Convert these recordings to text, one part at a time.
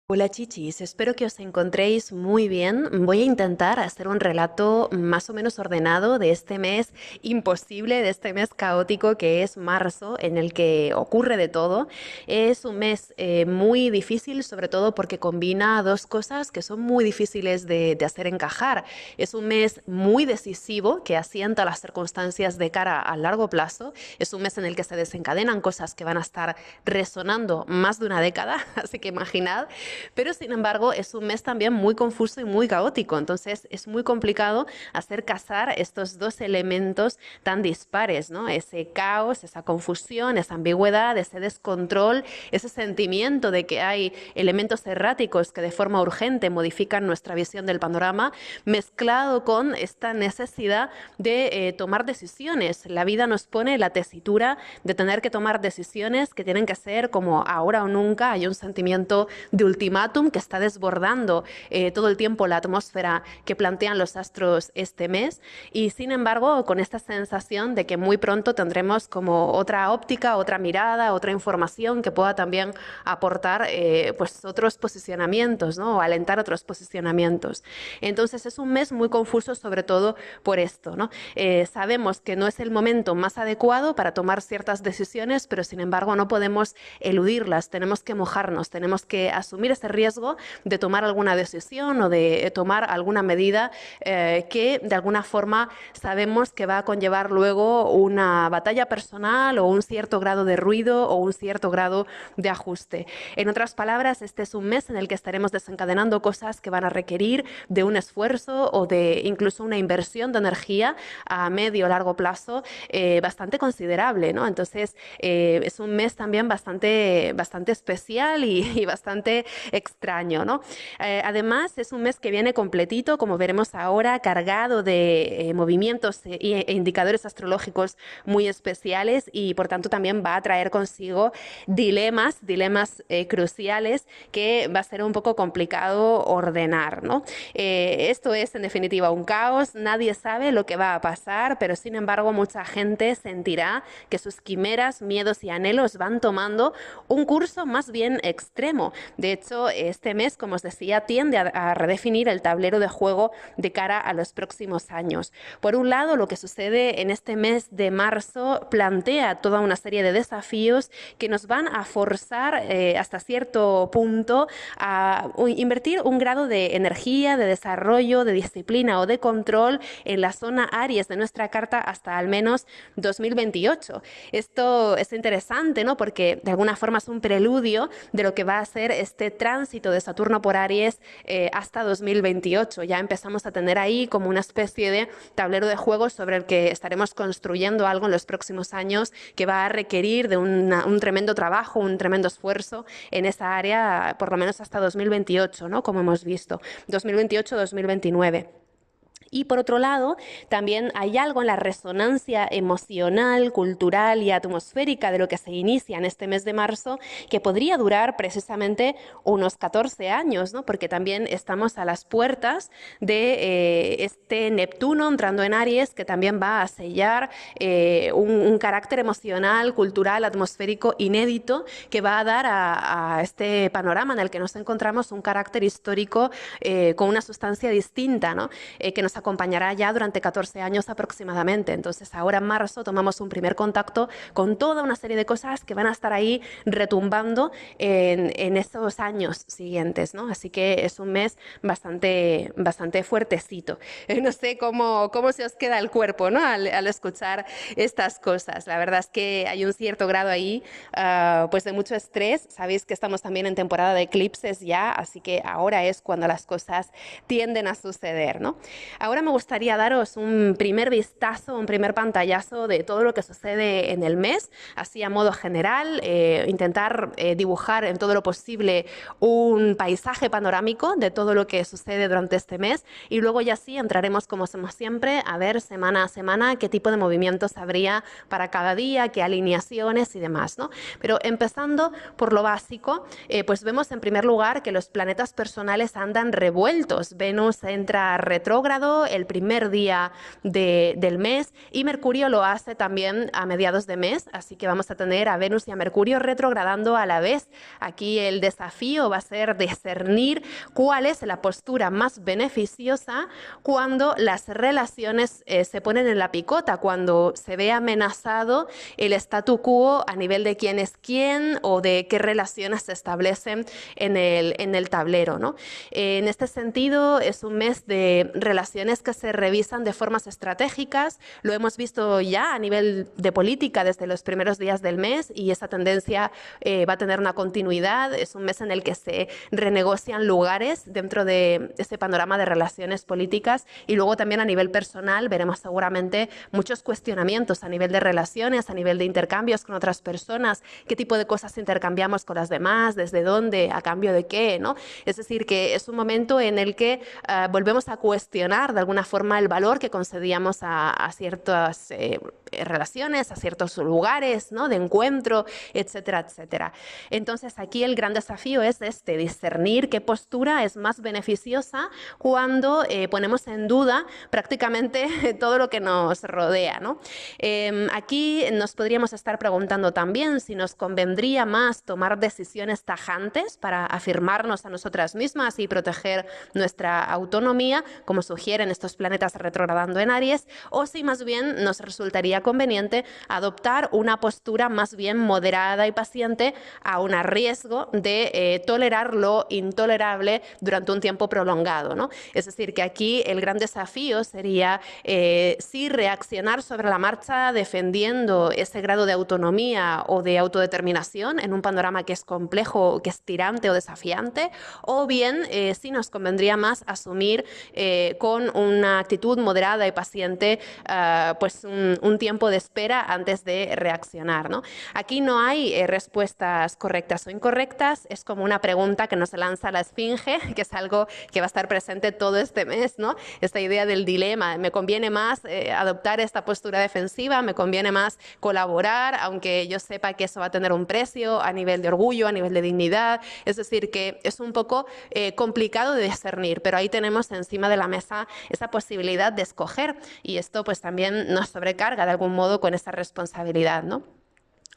Hola chichis, espero que os encontréis muy bien. Voy a intentar hacer un relato más o menos ordenado de este mes imposible, de este mes caótico que es marzo, en el que ocurre de todo. Es un mes muy difícil, sobre todo porque combina dos cosas que son muy difíciles de hacer encajar. Es un mes muy decisivo que asienta las circunstancias de cara a largo plazo. Es un mes en el que se desencadenan cosas que van a estar resonando más de una década, así que imaginad. Pero sin embargo es un mes también muy confuso y muy caótico, entonces es muy complicado hacer casar estos dos elementos tan dispares, ¿no? Ese caos, esa confusión, esa ambigüedad, ese descontrol, ese sentimiento de que hay elementos erráticos que de forma urgente modifican nuestra visión del panorama, mezclado con esta necesidad de tomar decisiones. La vida nos pone la tesitura de tener que tomar decisiones que tienen que ser como ahora o nunca. Hay un sentimiento de ultimátum que está desbordando todo el tiempo la atmósfera que plantean los astros este mes, y sin embargo con esta sensación de que muy pronto tendremos como otra óptica, otra mirada, otra información que pueda también aportar pues otros posicionamientos, ¿no? O alentar otros posicionamientos. Entonces es un mes muy confuso, sobre todo por esto, ¿no? Sabemos que no es el momento más adecuado para tomar ciertas decisiones, pero sin embargo no podemos eludirlas, tenemos que mojarnos, tenemos que asumir ese riesgo de tomar alguna decisión o de tomar alguna medida que de alguna forma sabemos que va a conllevar luego una batalla personal o un cierto grado de ruido o un cierto grado de ajuste. En otras palabras, este es un mes en el que estaremos desencadenando cosas que van a requerir de un esfuerzo o de incluso una inversión de energía a medio o largo plazo bastante considerable, ¿no? Entonces es un mes también bastante especial y bastante extraño, ¿no? Además es un mes que viene completito, como veremos ahora, cargado de movimientos e indicadores astrológicos muy especiales, y por tanto también va a traer consigo dilemas cruciales que va a ser un poco complicado ordenar, ¿no? Esto es en definitiva un caos, nadie sabe lo que va a pasar, pero sin embargo mucha gente sentirá que sus quimeras, miedos y anhelos van tomando un curso más bien extremo. De hecho, este mes, como os decía, tiende a redefinir el tablero de juego de cara a los próximos años. Por un lado, lo que sucede en este mes de marzo plantea toda una serie de desafíos que nos van a forzar hasta cierto punto a invertir un grado de energía, de desarrollo, de disciplina o de control en la zona Aries de nuestra carta hasta al menos 2028. Esto es interesante, ¿no? Porque de alguna forma es un preludio de lo que va a ser este tránsito de Saturno por Aries hasta 2028. Ya empezamos a tener ahí como una especie de tablero de juegos sobre el que estaremos construyendo algo en los próximos años que va a requerir de un tremendo trabajo, un tremendo esfuerzo en esa área, por lo menos hasta 2028, ¿no? Como hemos visto, 2028-2029. Y por otro lado, también hay algo en la resonancia emocional, cultural y atmosférica de lo que se inicia en este mes de marzo que podría durar precisamente unos 14 años, ¿no? Porque también estamos a las puertas de este Neptuno entrando en Aries, que también va a sellar un carácter emocional, cultural, atmosférico inédito, que va a dar a este panorama en el que nos encontramos un carácter histórico con una sustancia distinta, ¿no? Que nos acompañará ya durante 14 años aproximadamente. Entonces ahora en marzo tomamos un primer contacto con toda una serie de cosas que van a estar ahí retumbando en esos años siguientes, ¿no? Así que es un mes bastante fuertecito. No sé cómo se os queda el cuerpo, ¿no? Al escuchar estas cosas. La verdad es que hay un cierto grado ahí pues de mucho estrés. Sabéis que estamos también en temporada de eclipses ya, así que ahora es cuando las cosas tienden a suceder, ¿no? Ahora me gustaría daros un primer vistazo, un primer pantallazo de todo lo que sucede en el mes, así a modo general, intentar dibujar en todo lo posible un paisaje panorámico de todo lo que sucede durante este mes, y luego ya sí entraremos, como hacemos siempre, a ver semana a semana qué tipo de movimientos habría para cada día, qué alineaciones y demás, ¿no? Pero empezando por lo básico, pues vemos en primer lugar que los planetas personales andan revueltos. Venus entra retrógrado, cuándo? El primer día del mes, y Mercurio lo hace también a mediados de mes, así que vamos a tener a Venus y a Mercurio retrogradando a la vez. Aquí el desafío va a ser discernir cuál es la postura más beneficiosa cuando las relaciones se ponen en la picota, cuando se ve amenazado el statu quo a nivel de quién es quién o de qué relaciones se establecen en el tablero, ¿no? En este sentido, es un mes de relaciones que se revisan de formas estratégicas. Lo hemos visto ya a nivel de política desde los primeros días del mes, y esa tendencia va a tener una continuidad. Es un mes en el que se renegocian lugares dentro de ese panorama de relaciones políticas, y luego también a nivel personal veremos seguramente muchos cuestionamientos a nivel de relaciones, a nivel de intercambios con otras personas, qué tipo de cosas intercambiamos con las demás, desde dónde, a cambio de qué, ¿no? Es decir, que es un momento en el que volvemos a cuestionar de alguna forma el valor que concedíamos a ciertas relaciones, a ciertos lugares, ¿no?, de encuentro, etcétera, etcétera. Entonces aquí el gran desafío es discernir qué postura es más beneficiosa cuando ponemos en duda prácticamente todo lo que nos rodea, ¿no? Aquí nos podríamos estar preguntando también si nos convendría más tomar decisiones tajantes para afirmarnos a nosotras mismas y proteger nuestra autonomía, como sugieren estos planetas retrogradando en Aries, o si más bien nos resultaría conveniente adoptar una postura más bien moderada y paciente, aun a riesgo de tolerar lo intolerable durante un tiempo prolongado, ¿no? Es decir, que aquí el gran desafío sería sí reaccionar sobre la marcha defendiendo ese grado de autonomía o de autodeterminación en un panorama que es complejo, que es tirante o desafiante, o bien sí nos convendría más asumir con una actitud moderada y paciente pues un tiempo de espera antes de reaccionar, ¿no? Aquí no hay respuestas correctas o incorrectas, es como una pregunta que nos lanza la esfinge, que es algo que va a estar presente todo este mes, ¿no? Esta idea del dilema, ¿me conviene más adoptar esta postura defensiva? ¿Me conviene más colaborar, aunque yo sepa que eso va a tener un precio a nivel de orgullo, a nivel de dignidad? Es decir, que es un poco complicado de discernir, pero ahí tenemos encima de la mesa esa posibilidad de escoger, y esto pues también nos sobrecarga de algún modo con esa responsabilidad, ¿no?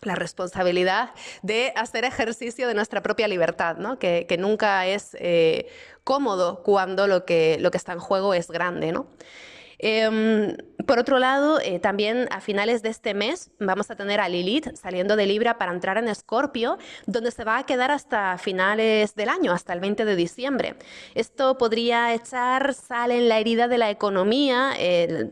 La responsabilidad de hacer ejercicio de nuestra propia libertad, ¿no? Que nunca es cómodo cuando lo que está en juego es grande, ¿no? Por otro lado, también a finales de este mes vamos a tener a Lilith saliendo de Libra para entrar en Escorpio, donde se va a quedar hasta finales del año, hasta el 20 de diciembre. Esto podría echar sal en la herida de la economía.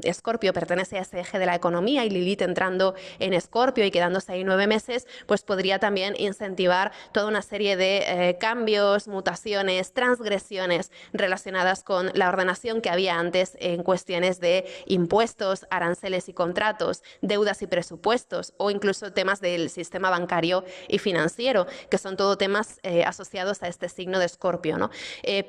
Escorpio pertenece a ese eje de la economía, y Lilith entrando en Escorpio y quedándose ahí 9 meses, pues podría también incentivar toda una serie de cambios, mutaciones, transgresiones relacionadas con la ordenación que había antes en cuestiones de impuestos, aranceles y contratos, deudas y presupuestos, o incluso temas del sistema bancario y financiero, que son todo temas asociados a este signo de Escorpio, ¿no?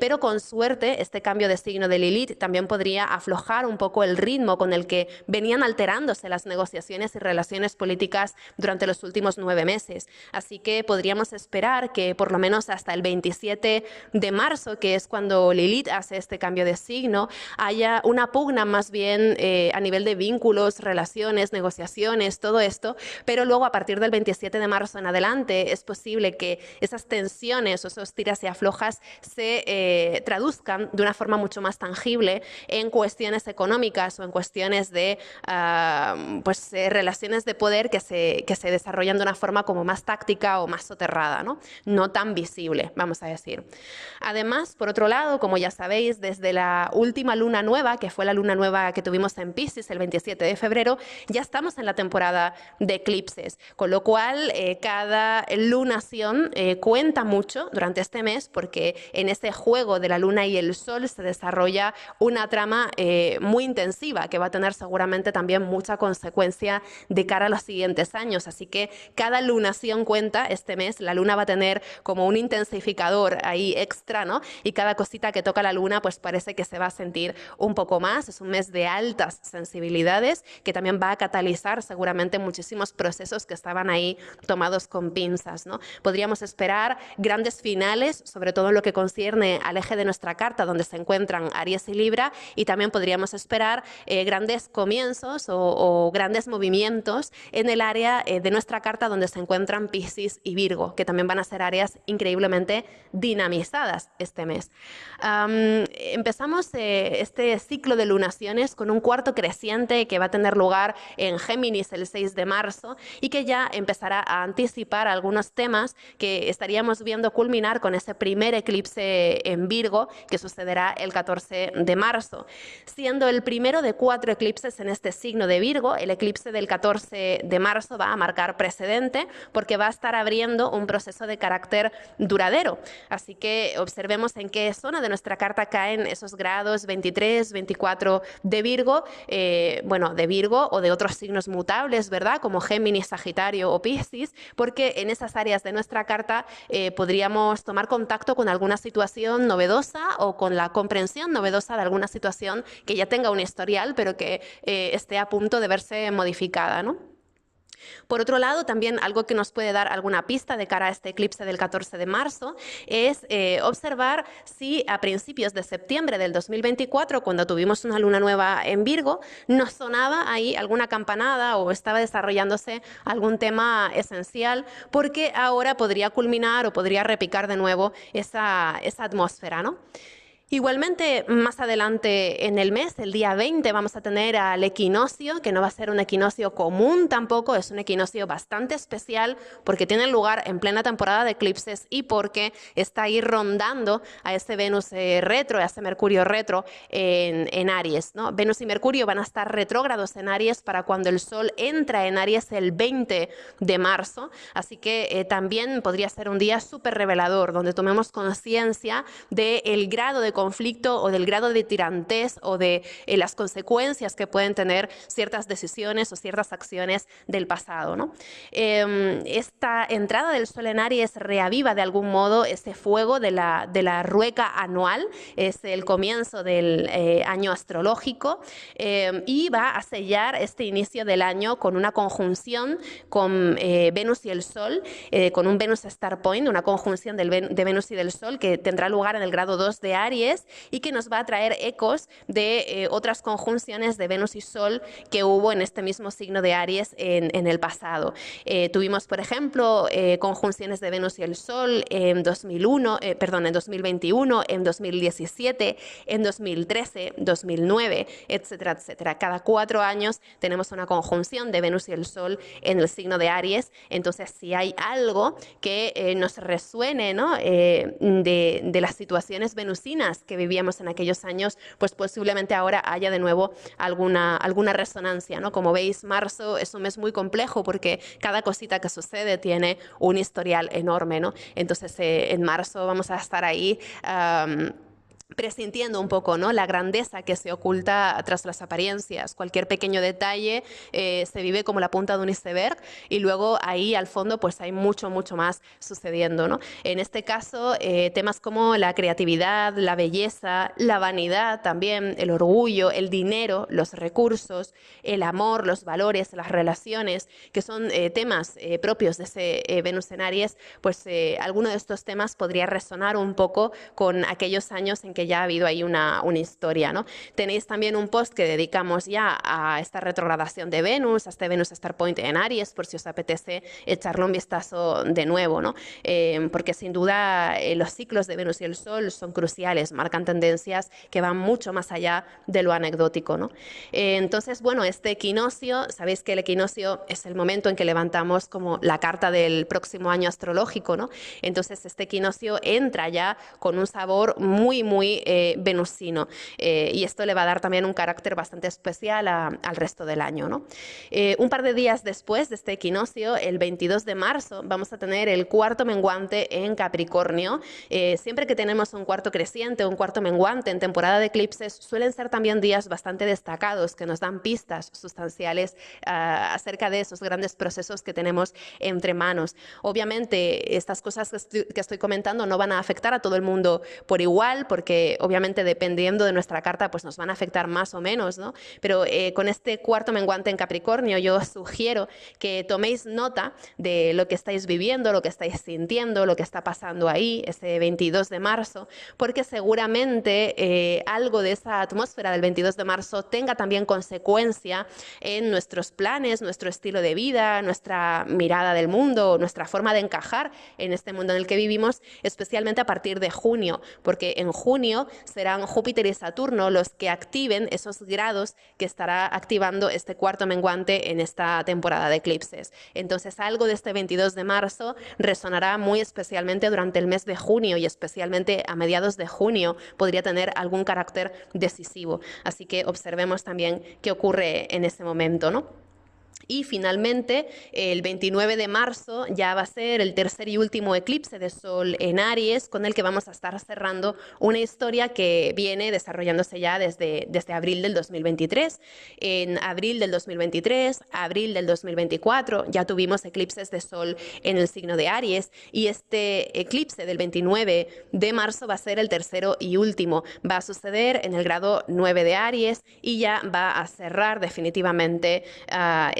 Pero con suerte este cambio de signo de Lilith también podría aflojar un poco el ritmo con el que venían alterándose las negociaciones y relaciones políticas durante los últimos 9 meses. Así que podríamos esperar que por lo menos hasta el 27 de marzo, que es cuando Lilith hace este cambio de signo, haya una pugna más bien a nivel de vínculos, relaciones, negociaciones, todo esto, pero luego a partir del 27 de marzo en adelante es posible que esas tensiones o esos tiras y aflojas se traduzcan de una forma mucho más tangible en cuestiones económicas o en cuestiones de pues, relaciones de poder que se desarrollan de una forma como más táctica o más soterrada, ¿no? No tan visible, vamos a decir. Además, por otro lado, como ya sabéis, desde la última luna nueva, que fue la luna nueva que tuvimos en Piscis el 27 de febrero, ya estamos en la temporada de eclipses, con lo cual cada lunación cuenta mucho durante este mes, porque en ese juego de la luna y el sol se desarrolla una trama muy intensiva que va a tener seguramente también mucha consecuencia de cara a los siguientes años. Así que cada lunación cuenta este mes. La luna va a tener como un intensificador ahí extra, ¿no? Y cada cosita que toca la luna pues parece que se va a sentir un poco más. Es un mes mes de altas sensibilidades que también va a catalizar seguramente muchísimos procesos que estaban ahí tomados con pinzas, ¿no? Podríamos esperar grandes finales, sobre todo en lo que concierne al eje de nuestra carta, donde se encuentran Aries y Libra, y también podríamos esperar grandes comienzos o grandes movimientos en el área de nuestra carta donde se encuentran Piscis y Virgo, que también van a ser áreas increíblemente dinamizadas este mes. Empezamos este ciclo de lunaciones con un cuarto creciente que va a tener lugar en Géminis el 6 de marzo y que ya empezará a anticipar algunos temas que estaríamos viendo culminar con ese primer eclipse en Virgo que sucederá el 14 de marzo. Siendo el primero de 4 eclipses en este signo de Virgo, el eclipse del 14 de marzo va a marcar precedente porque va a estar abriendo un proceso de carácter duradero. Así que observemos en qué zona de nuestra carta caen esos grados 23, 24 de Virgo, bueno, de Virgo o de otros signos mutables, ¿verdad? Como Géminis, Sagitario o Piscis, porque en esas áreas de nuestra carta podríamos tomar contacto con alguna situación novedosa o con la comprensión novedosa de alguna situación que ya tenga un historial, pero que esté a punto de verse modificada, ¿no? Por otro lado, también algo que nos puede dar alguna pista de cara a este eclipse del 14 de marzo es observar si a principios de septiembre del 2024, cuando tuvimos una luna nueva en Virgo, nos sonaba ahí alguna campanada o estaba desarrollándose algún tema esencial, porque ahora podría culminar o podría repicar de nuevo esa atmósfera, ¿no? Igualmente, más adelante en el mes, el día 20, vamos a tener al equinoccio, que no va a ser un equinoccio común tampoco, es un equinoccio bastante especial porque tiene lugar en plena temporada de eclipses y porque está ahí rondando a ese Venus retro, a ese Mercurio retro en Aries, ¿no? Venus y Mercurio van a estar retrógrados en Aries para cuando el Sol entra en Aries el 20 de marzo, así que también podría ser un día súper revelador, donde tomemos conciencia del grado de conflicto o del grado de tirantez o de las consecuencias que pueden tener ciertas decisiones o ciertas acciones del pasado, ¿no? Esta entrada del Sol en Aries reaviva de algún modo ese fuego de la rueca anual, es el comienzo del año astrológico y va a sellar este inicio del año con una conjunción con Venus y el Sol, con un Venus Star Point, una conjunción de Venus y del Sol que tendrá lugar en el grado 2 de Aries y que nos va a traer ecos de otras conjunciones de Venus y Sol que hubo en este mismo signo de Aries en el pasado. Tuvimos, por ejemplo, conjunciones de Venus y el Sol en 2021, en 2017, en 2013, 2009, etcétera, etcétera. Cada 4 años tenemos una conjunción de Venus y el Sol en el signo de Aries. Entonces, si hay algo que nos resuene, ¿no? de las situaciones venusinas que vivíamos en aquellos años, pues posiblemente ahora haya de nuevo alguna resonancia, ¿no? Como veis, marzo es un mes muy complejo porque cada cosita que sucede tiene un historial enorme, ¿no? Entonces, en marzo vamos a estar ahí presintiendo un poco, ¿no? La grandeza que se oculta tras las apariencias. Cualquier pequeño detalle se vive como la punta de un iceberg y luego ahí al fondo pues hay mucho, mucho más sucediendo, ¿no? En este caso, temas como la creatividad, la belleza, la vanidad también, el orgullo, el dinero, los recursos, el amor, los valores, las relaciones, que son temas propios de ese Venus en Aries, pues alguno de estos temas podría resonar un poco con aquellos años en que ya ha habido ahí una historia, ¿no? Tenéis también un post que dedicamos ya a esta retrogradación de Venus, a este Venus Star Point en Aries, por si os apetece echarle un vistazo de nuevo, ¿no? Porque sin duda los ciclos de Venus y el Sol son cruciales, marcan tendencias que van mucho más allá de lo anecdótico, ¿no? Entonces, bueno, este equinoccio, sabéis que el equinoccio es el momento en que levantamos como la carta del próximo año astrológico, ¿no? Entonces, este equinoccio entra ya con un sabor muy, muy venusino y esto le va a dar también un carácter bastante especial al resto del año, ¿no? Un par de días después de este equinoccio, el 22 de marzo, vamos a tener el cuarto menguante en Capricornio. Siempre que tenemos un cuarto creciente o un cuarto menguante en temporada de eclipses, suelen ser también días bastante destacados que nos dan pistas sustanciales acerca de esos grandes procesos que tenemos entre manos. Obviamente, estas cosas que estoy comentando no van a afectar a todo el mundo por igual, porque que obviamente dependiendo de nuestra carta pues nos van a afectar más o menos, ¿no? Pero con este cuarto menguante en Capricornio yo os sugiero que toméis nota de lo que estáis viviendo, lo que estáis sintiendo, lo que está pasando ahí, ese 22 de marzo, porque seguramente algo de esa atmósfera del 22 de marzo tenga también consecuencia en nuestros planes, nuestro estilo de vida, nuestra mirada del mundo, nuestra forma de encajar en este mundo en el que vivimos, especialmente a partir de junio, porque en junio serán Júpiter y Saturno los que activen esos grados que estará activando este cuarto menguante en esta temporada de eclipses. Entonces algo de este 22 de marzo resonará muy especialmente durante el mes de junio y especialmente a mediados de junio podría tener algún carácter decisivo. Así que observemos también qué ocurre en ese momento, ¿no? Y finalmente, el 29 de marzo ya va a ser el tercer y último eclipse de Sol en Aries, con el que vamos a estar cerrando una historia que viene desarrollándose ya desde abril del 2023. En abril del 2023, abril del 2024, ya tuvimos eclipses de Sol en el signo de Aries y este eclipse del 29 de marzo va a ser el tercero y último. Va a suceder en el grado 9 de Aries y ya va a cerrar definitivamente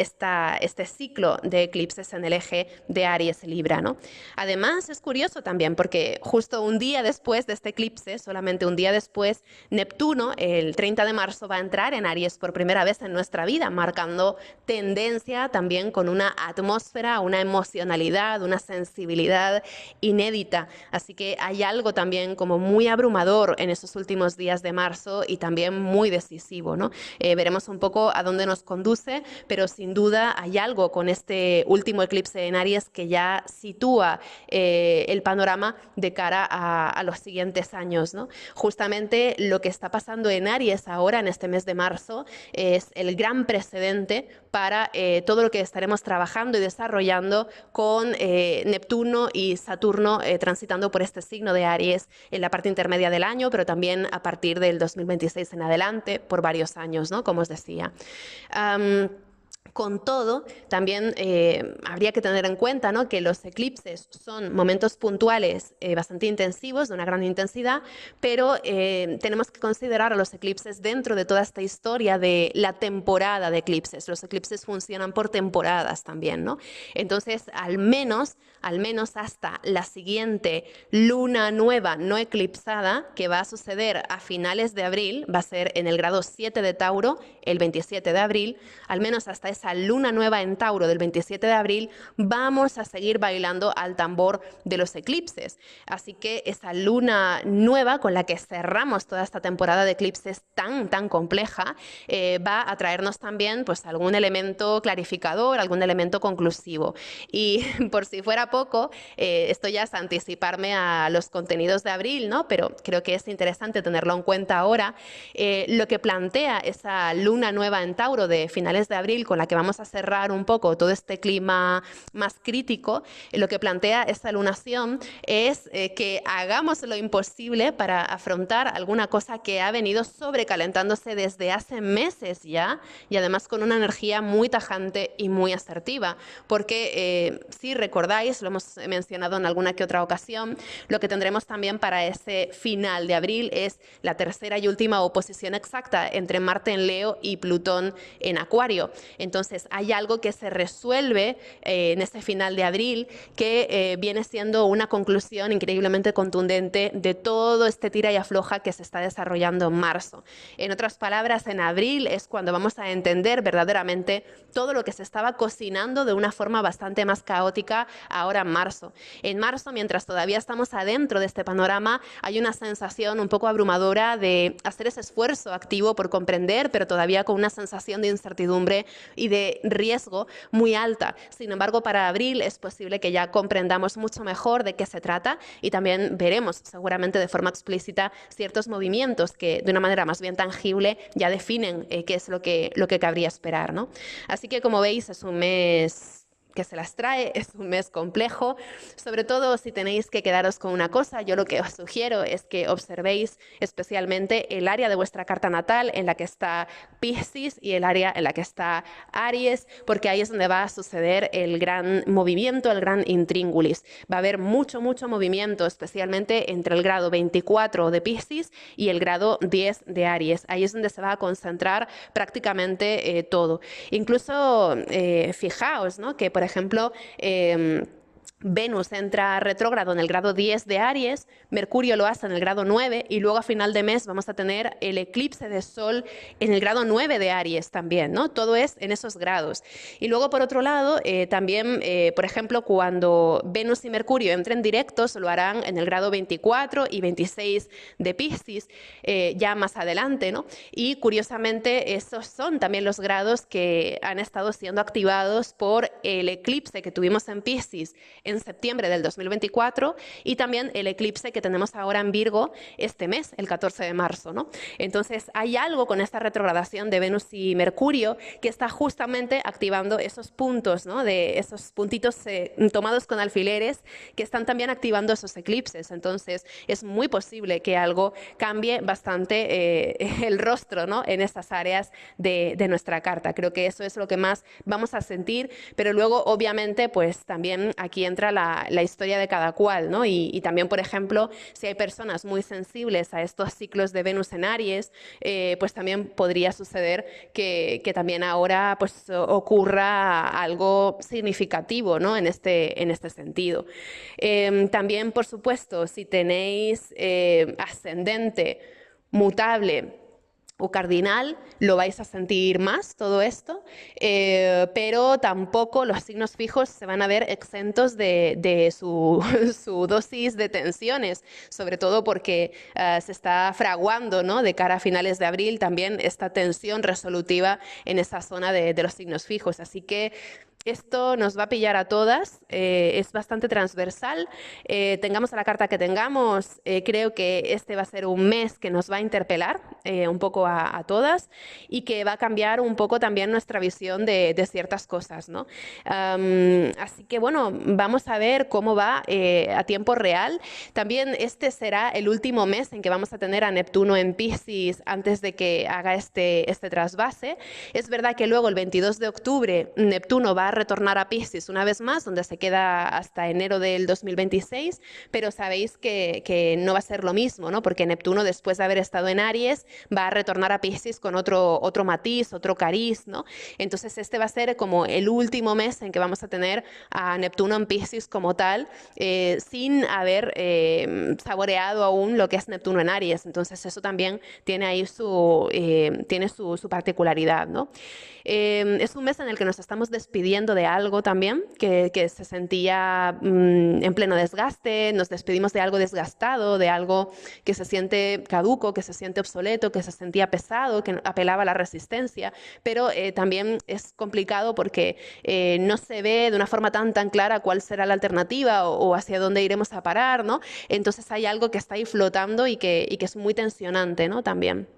este ciclo de eclipses en el eje de Aries-Libra, ¿no? Además, es curioso también porque justo un día después de este eclipse, solamente un día después, Neptuno, el 30 de marzo, va a entrar en Aries por primera vez en nuestra vida, marcando tendencia también con una atmósfera, una emocionalidad, una sensibilidad inédita. Así que hay algo también como muy abrumador en esos últimos días de marzo y también muy decisivo, ¿no? Veremos un poco a dónde nos conduce, pero sin duda hay algo con este último eclipse en Aries que ya sitúa el panorama de cara a los siguientes años, ¿no? Justamente lo que está pasando en Aries ahora, en este mes de marzo, es el gran precedente para todo lo que estaremos trabajando y desarrollando con Neptuno y Saturno transitando por este signo de Aries en la parte intermedia del año, pero también a partir del 2026 en adelante, por varios años, ¿no? Como os decía. Con todo, también habría que tener en cuenta, ¿no?, que los eclipses son momentos puntuales bastante intensivos, de una gran intensidad, pero tenemos que considerar a los eclipses dentro de toda esta historia de la temporada de eclipses. Los eclipses funcionan por temporadas también, ¿no? Entonces, al menos hasta la siguiente luna nueva no eclipsada, que va a suceder a finales de abril, va a ser en el grado 7 de Tauro, el 27 de abril, al menos hasta esa luna nueva en Tauro del 27 de abril, vamos a seguir bailando al tambor de los eclipses. Así que esa luna nueva con la que cerramos toda esta temporada de eclipses tan compleja, va a traernos también pues algún elemento clarificador, algún elemento conclusivo. Y por si fuera poco, esto ya es anticiparme a los contenidos de abril, ¿no? Pero creo que es interesante tenerlo en cuenta ahora. Lo que plantea esa luna nueva en Tauro de finales de abril, con la que vamos a cerrar un poco todo este clima más crítico, lo que plantea esta lunación es que hagamos lo imposible para afrontar alguna cosa que ha venido sobrecalentándose desde hace meses ya, y además con una energía muy tajante y muy asertiva, porque si recordáis, lo hemos mencionado en alguna que otra ocasión, lo que tendremos también para ese final de abril es la tercera y última oposición exacta entre Marte en Leo y Plutón en Acuario. Entonces hay algo que se resuelve en este final de abril que viene siendo una conclusión increíblemente contundente de todo este tira y afloja que se está desarrollando en marzo. En otras palabras, en abril es cuando vamos a entender verdaderamente todo lo que se estaba cocinando de una forma bastante más caótica ahora en marzo. En marzo, mientras todavía estamos adentro de este panorama, hay una sensación un poco abrumadora de hacer ese esfuerzo activo por comprender, pero todavía con una sensación de incertidumbre y de riesgo muy alta. Sin embargo, para abril es posible que ya comprendamos mucho mejor de qué se trata y también veremos seguramente de forma explícita ciertos movimientos que de una manera más bien tangible ya definen qué es lo que cabría esperar, ¿no? Así que, como veis, es un mes que se las trae. Es un mes complejo, sobre todo si tenéis que quedaros con una cosa. Yo lo que os sugiero es que observéis especialmente el área de vuestra carta natal en la que está Piscis y el área en la que está Aries, porque ahí es donde va a suceder el gran movimiento, el gran intríngulis. Va a haber mucho movimiento, especialmente entre el grado 24 de Piscis y el grado 10 de Aries. Ahí es donde se va a concentrar prácticamente todo. Incluso fijaos, ¿no?, que, por ejemplo, Venus entra retrógrado en el grado 10 de Aries, Mercurio lo hace en el grado 9 y luego a final de mes vamos a tener el eclipse de Sol en el grado 9 de Aries también, ¿no? Todo es en esos grados. Y luego, por otro lado, también, por ejemplo, cuando Venus y Mercurio entren directos, lo harán en el grado 24 y 26 de Piscis, ya más adelante, ¿no? Y curiosamente, esos son también los grados que han estado siendo activados por el eclipse que tuvimos en Piscis en septiembre del 2024 y también el eclipse que tenemos ahora en Virgo este mes, el 14 de marzo, ¿no? Entonces hay algo con esta retrogradación de Venus y Mercurio que está justamente activando esos puntos, ¿no?, de esos puntitos tomados con alfileres que están también activando esos eclipses. Entonces es muy posible que algo cambie bastante el rostro, ¿no?, en esas áreas de nuestra carta. Creo que eso es lo que más vamos a sentir, pero luego obviamente pues también aquí entra la historia de cada cual, ¿no? Y también, por ejemplo, si hay personas muy sensibles a estos ciclos de Venus en Aries, pues también podría suceder que también ahora pues ocurra algo significativo, ¿no?, en este sentido. También, por supuesto, si tenéis ascendente mutable o cardinal, lo vais a sentir más todo esto, pero tampoco los signos fijos se van a ver exentos de su, su dosis de tensiones, sobre todo porque se está fraguando, ¿no?, de cara a finales de abril también esta tensión resolutiva en esa zona de los signos fijos. Así que esto nos va a pillar a todas, es bastante transversal, tengamos a la carta que tengamos, creo que este va a ser un mes que nos va a interpelar un poco a todas y que va a cambiar un poco también nuestra visión de ciertas cosas, ¿no? Así que bueno, vamos a ver cómo va a tiempo real. También este será el último mes en que vamos a tener a Neptuno en Piscis antes de que haga este trasvase. Es verdad que luego el 22 de octubre Neptuno va a retornar a Piscis una vez más, donde se queda hasta enero del 2026, pero sabéis que no va a ser lo mismo, ¿no?, porque Neptuno, después de haber estado en Aries, va a retornar a Piscis con otro matiz, otro cariz, ¿no? Entonces este va a ser como el último mes en que vamos a tener a Neptuno en Piscis como tal, sin haber saboreado aún lo que es Neptuno en Aries. Entonces eso también tiene ahí su particularidad, ¿no? Es un mes en el que nos estamos despidiendo de algo también que se sentía en pleno desgaste, nos despedimos de algo desgastado, de algo que se siente caduco, que se siente obsoleto, que se sentía pesado, que apelaba a la resistencia, pero también es complicado porque no se ve de una forma tan clara cuál será la alternativa o hacia dónde iremos a parar, ¿no? Entonces hay algo que está ahí flotando y que es muy tensionante, ¿no?, también.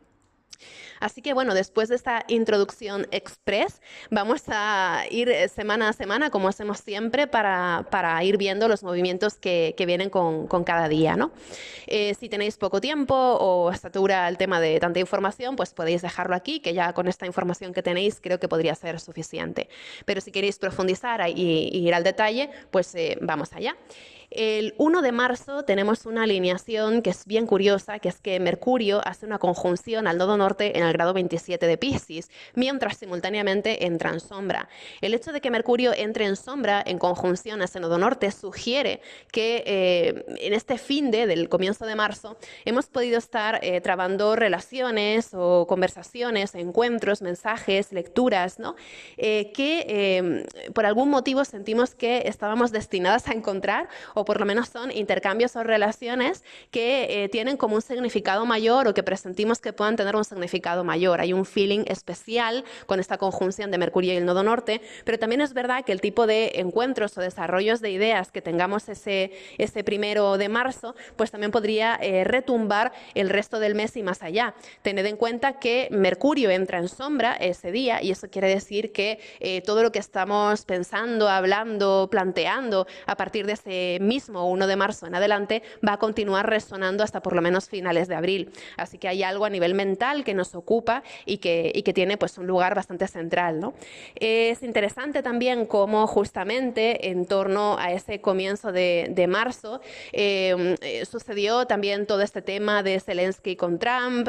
Así que bueno, después de esta introducción express, vamos a ir semana a semana, como hacemos siempre, para ir viendo los movimientos que vienen con cada día, ¿no? Si tenéis poco tiempo o os satura el tema de tanta información, pues podéis dejarlo aquí, que ya con esta información que tenéis creo que podría ser suficiente. Pero si queréis profundizar y ir al detalle, pues vamos allá. El 1 de marzo tenemos una alineación que es bien curiosa, que es que Mercurio hace una conjunción al nodo norte en el grado 27 de Piscis, mientras simultáneamente entra en sombra. El hecho de que Mercurio entre en sombra en conjunción a ese nodo norte sugiere que en este del comienzo de marzo hemos podido estar trabando relaciones o conversaciones, encuentros, mensajes, lecturas, ¿no?, que por algún motivo sentimos que estábamos destinadas a encontrar, o por lo menos son intercambios o relaciones que tienen como un significado mayor o que presentimos que puedan tener un significado significado mayor. Hay un feeling especial con esta conjunción de Mercurio y el nodo norte, pero también es verdad que el tipo de encuentros o desarrollos de ideas que tengamos ese 1 de marzo, pues también podría retumbar el resto del mes y más allá. Tened en cuenta que Mercurio entra en sombra ese día y eso quiere decir que todo lo que estamos pensando, hablando, planteando a partir de ese mismo 1 de marzo en adelante va a continuar resonando hasta por lo menos finales de abril. Así que hay algo a nivel mental que nos ocupa y que tiene pues un lugar bastante central, ¿no? Es interesante también cómo justamente en torno a ese comienzo de marzo sucedió también todo este tema de Zelensky con Trump,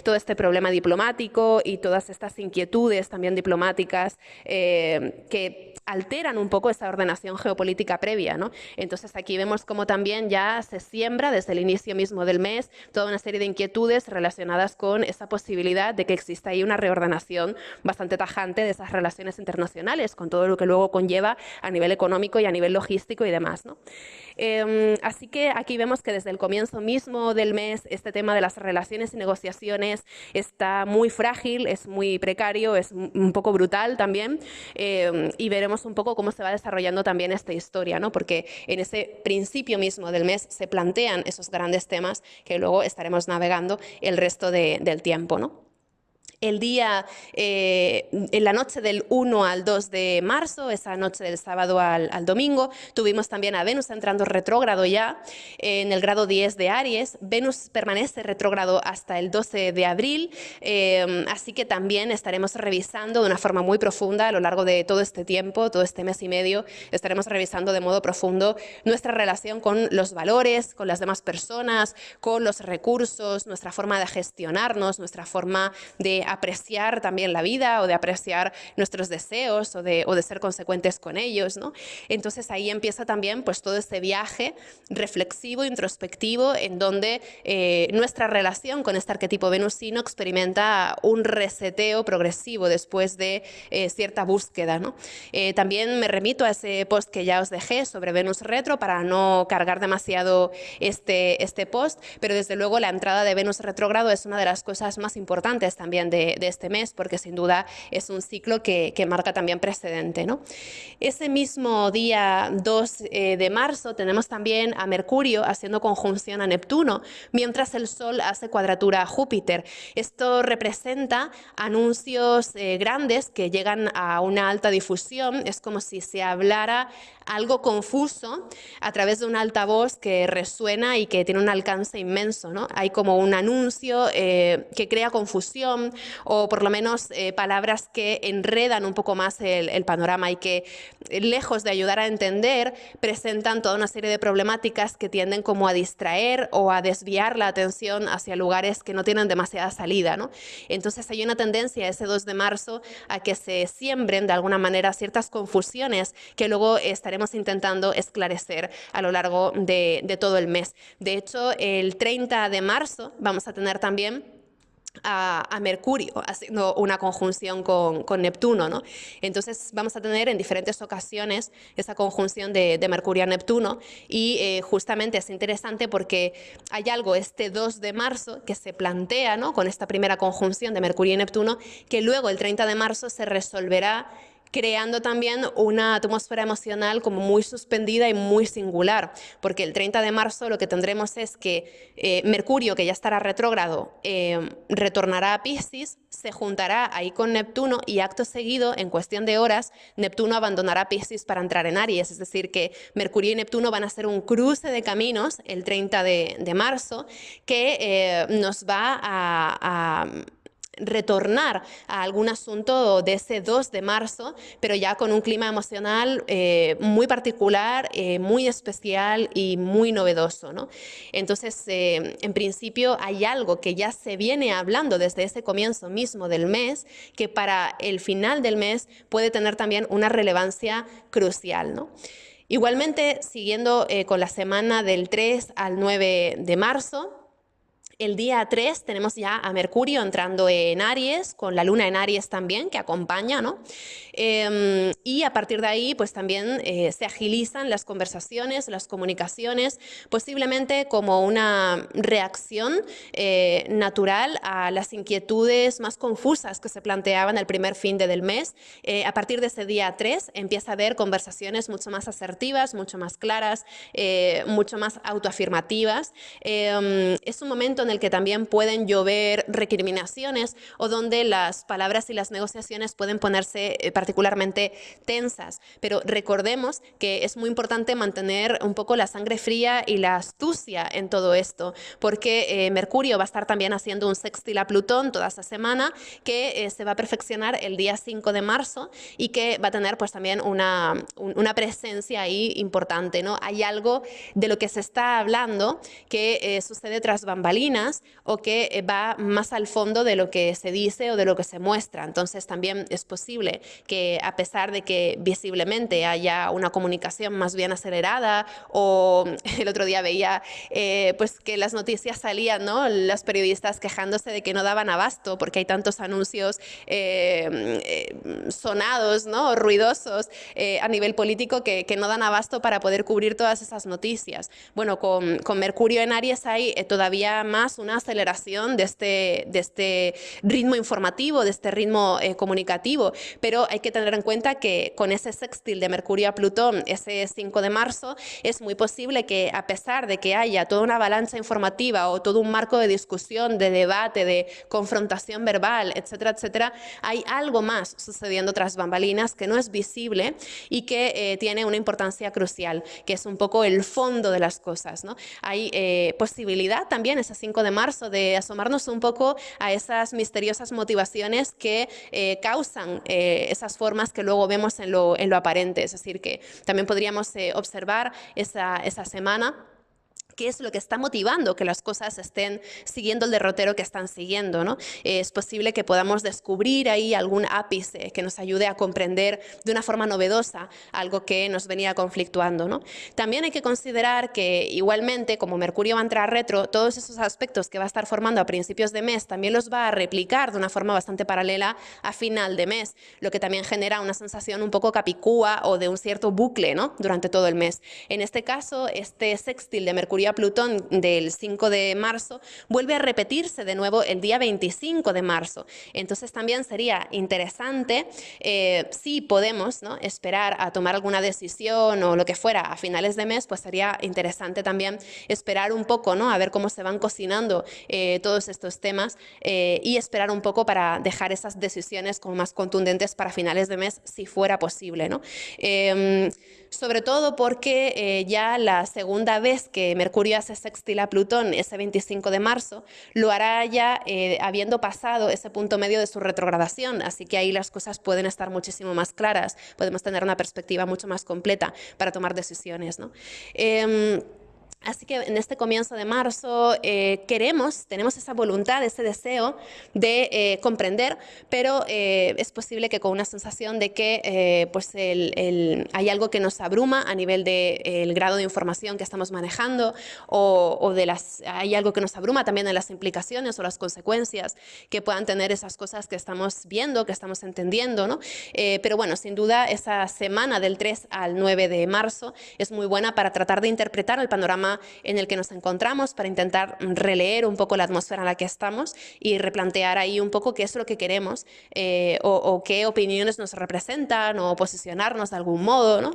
todo este problema diplomático y todas estas inquietudes también diplomáticas que alteran un poco esa ordenación geopolítica previa, ¿no? Entonces aquí vemos cómo también ya se siembra desde el inicio mismo del mes toda una serie de inquietudes relacionadas con esa posibilidad de que exista ahí una reordenación bastante tajante de esas relaciones internacionales, con todo lo que luego conlleva a nivel económico y a nivel logístico y demás, ¿no? Así que aquí vemos que desde el comienzo mismo del mes este tema de las relaciones y negociaciones está muy frágil, es muy precario, es un poco brutal también, y veremos un poco cómo se va desarrollando también esta historia, ¿no? Porque en ese principio mismo del mes se plantean esos grandes temas que luego estaremos navegando el resto del tiempo, ¿no? El día, en la noche del 1 al 2 de marzo, esa noche del sábado al domingo, tuvimos también a Venus entrando retrógrado ya en el grado 10 de Aries. Venus permanece retrógrado hasta el 12 de abril, así que también estaremos revisando de una forma muy profunda a lo largo de todo este tiempo, todo este mes y medio, estaremos revisando de modo profundo nuestra relación con los valores, con las demás personas, con los recursos, nuestra forma de gestionarnos, nuestra forma de apreciar también la vida o de apreciar nuestros deseos o de ser consecuentes con ellos, ¿no? Entonces ahí empieza también pues todo este viaje reflexivo, introspectivo, en donde nuestra relación con este arquetipo venusino experimenta un reseteo progresivo después de cierta búsqueda, ¿no? También me remito a ese post que ya os dejé sobre Venus retro para no cargar demasiado este post, pero desde luego la entrada de Venus retrógrado es una de las cosas más importantes también de este mes, porque sin duda es un ciclo que marca también precedente, ¿no? Ese mismo día 2 de marzo tenemos también a Mercurio haciendo conjunción a Neptuno, mientras el Sol hace cuadratura a Júpiter. Esto representa anuncios grandes que llegan a una alta difusión, es como si se hablara algo confuso a través de un altavoz que resuena y que tiene un alcance inmenso, ¿no? Hay como un anuncio que crea confusión o por lo menos palabras que enredan un poco más el panorama y que, lejos de ayudar a entender, presentan toda una serie de problemáticas que tienden como a distraer o a desviar la atención hacia lugares que no tienen demasiada salida, ¿no? Entonces hay una tendencia ese 2 de marzo a que se siembren de alguna manera ciertas confusiones que luego estaremos intentando esclarecer a lo largo de todo el mes. De hecho, el 30 de marzo vamos a tener también a Mercurio haciendo una conjunción con Neptuno, ¿no? Entonces vamos a tener en diferentes ocasiones esa conjunción de Mercurio a Neptuno y justamente es interesante porque hay algo este 2 de marzo que se plantea, ¿no? Con esta primera conjunción de Mercurio y Neptuno, que luego el 30 de marzo se resolverá creando también una atmósfera emocional como muy suspendida y muy singular, porque el 30 de marzo lo que tendremos es que Mercurio, que ya estará retrógrado, retornará a Piscis, se juntará ahí con Neptuno y acto seguido, en cuestión de horas, Neptuno abandonará Piscis para entrar en Aries, es decir, que Mercurio y Neptuno van a hacer un cruce de caminos el 30 de marzo que nos va a retornar a algún asunto de ese 2 de marzo, pero ya con un clima emocional muy particular, muy especial y muy novedoso, ¿no? Entonces, en principio hay algo que ya se viene hablando desde ese comienzo mismo del mes, que para el final del mes puede tener también una relevancia crucial, ¿no? Igualmente, siguiendo con la semana del 3 al 9 de marzo, El día 3 tenemos ya a Mercurio entrando en Aries, con la luna en Aries también, que acompaña, ¿no? Y a partir de ahí, pues también se agilizan las conversaciones, las comunicaciones, posiblemente como una reacción natural a las inquietudes más confusas que se planteaban el primer fin del mes. A partir de ese día 3 empieza a haber conversaciones mucho más asertivas, mucho más claras, mucho más autoafirmativas. Es un momento en el que también pueden llover recriminaciones o donde las palabras y las negociaciones pueden ponerse particularmente tensas. Pero recordemos que es muy importante mantener un poco la sangre fría y la astucia en todo esto, porque Mercurio va a estar también haciendo un sextil a Plutón toda esa semana, que se va a perfeccionar el día 5 de marzo y que va a tener pues también una presencia ahí importante, ¿no? Hay algo de lo que se está hablando que sucede tras bambalinas o que va más al fondo de lo que se dice o de lo que se muestra. Entonces también es posible que a pesar de que visiblemente haya una comunicación más bien acelerada, o el otro día veía pues que las noticias salían, ¿no? Las periodistas quejándose de que no daban abasto porque hay tantos anuncios sonados, ¿no? Ruidosos a nivel político que no dan abasto para poder cubrir todas esas noticias. Bueno, con Mercurio en Aries hay todavía más una aceleración de este ritmo informativo, de este ritmo comunicativo, pero hay que tener en cuenta que con ese sextil de Mercurio a Plutón, ese 5 de marzo, es muy posible que a pesar de que haya toda una avalancha informativa o todo un marco de discusión, de debate, de confrontación verbal, etcétera, etcétera, hay algo más sucediendo tras bambalinas que no es visible y que tiene una importancia crucial, que es un poco el fondo de las cosas, ¿no? Hay posibilidad también ese 5 de marzo de asomarnos un poco a esas misteriosas motivaciones que causan esas formas que luego vemos en lo aparente. Es decir, que también podríamos observar esa semana qué es lo que está motivando que las cosas estén siguiendo el derrotero que están siguiendo, ¿no? Es posible que podamos descubrir ahí algún ápice que nos ayude a comprender de una forma novedosa algo que nos venía conflictuando, ¿no? También hay que considerar que igualmente, como Mercurio va a entrar retro, todos esos aspectos que va a estar formando a principios de mes también los va a replicar de una forma bastante paralela a final de mes, lo que también genera una sensación un poco capicúa o de un cierto bucle, ¿no? Durante todo el mes. En este caso, este sextil de Mercurio a Plutón del 5 de marzo vuelve a repetirse de nuevo el día 25 de marzo. Entonces también sería interesante, si podemos, ¿no?, esperar a tomar alguna decisión o lo que fuera a finales de mes, pues sería interesante también esperar un poco, ¿no?, a ver cómo se van cocinando todos estos temas y esperar un poco para dejar esas decisiones como más contundentes para finales de mes, si fuera posible, ¿no? Sobre todo porque ya la segunda vez que Mercurio hace sextil a Plutón, ese 25 de marzo, lo hará ya habiendo pasado ese punto medio de su retrogradación, así que ahí las cosas pueden estar muchísimo más claras, podemos tener una perspectiva mucho más completa para tomar decisiones, ¿no? Así que en este comienzo de marzo tenemos esa voluntad, ese deseo de comprender, pero es posible que con una sensación de que pues hay algo que nos abruma a nivel del grado de información que estamos manejando o hay algo que nos abruma también en las implicaciones o las consecuencias que puedan tener esas cosas que estamos viendo, que estamos entendiendo, ¿no? Pero bueno, sin duda esa semana del 3 al 9 de marzo es muy buena para tratar de interpretar el panorama en el que nos encontramos, para intentar releer un poco la atmósfera en la que estamos y replantear ahí un poco qué es lo que queremos o qué opiniones nos representan o posicionarnos de algún modo, ¿no?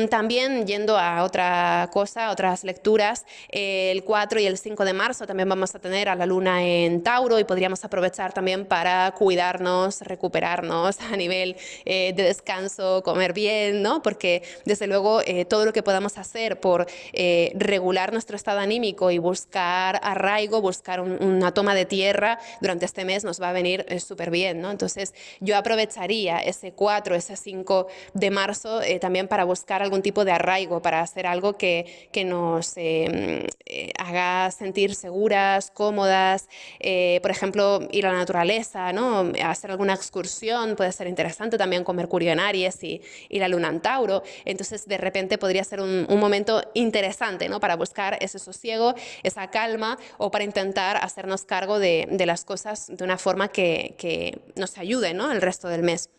También yendo a otra cosa, otras lecturas, el 4 y el 5 de marzo también vamos a tener a la luna en Tauro y podríamos aprovechar también para cuidarnos, recuperarnos a nivel de descanso, comer bien, ¿no? Porque desde luego todo lo que podamos hacer por regular nuestro estado anímico y buscar arraigo, buscar una toma de tierra durante este mes nos va a venir súper bien, ¿no? Entonces yo aprovecharía ese 4, ese 5 de marzo también para buscar algún tipo de arraigo, para hacer algo que nos haga sentir seguras, cómodas, por ejemplo, ir a la naturaleza, ¿no? Hacer alguna excursión puede ser interesante también con Mercurio en Aries y la luna en Tauro. Entonces de repente podría ser un momento interesante Marte, ¿no? Para buscar ese sosiego, esa calma o para intentar hacernos cargo de las cosas de una forma que nos ayude, ¿no? El resto del mes.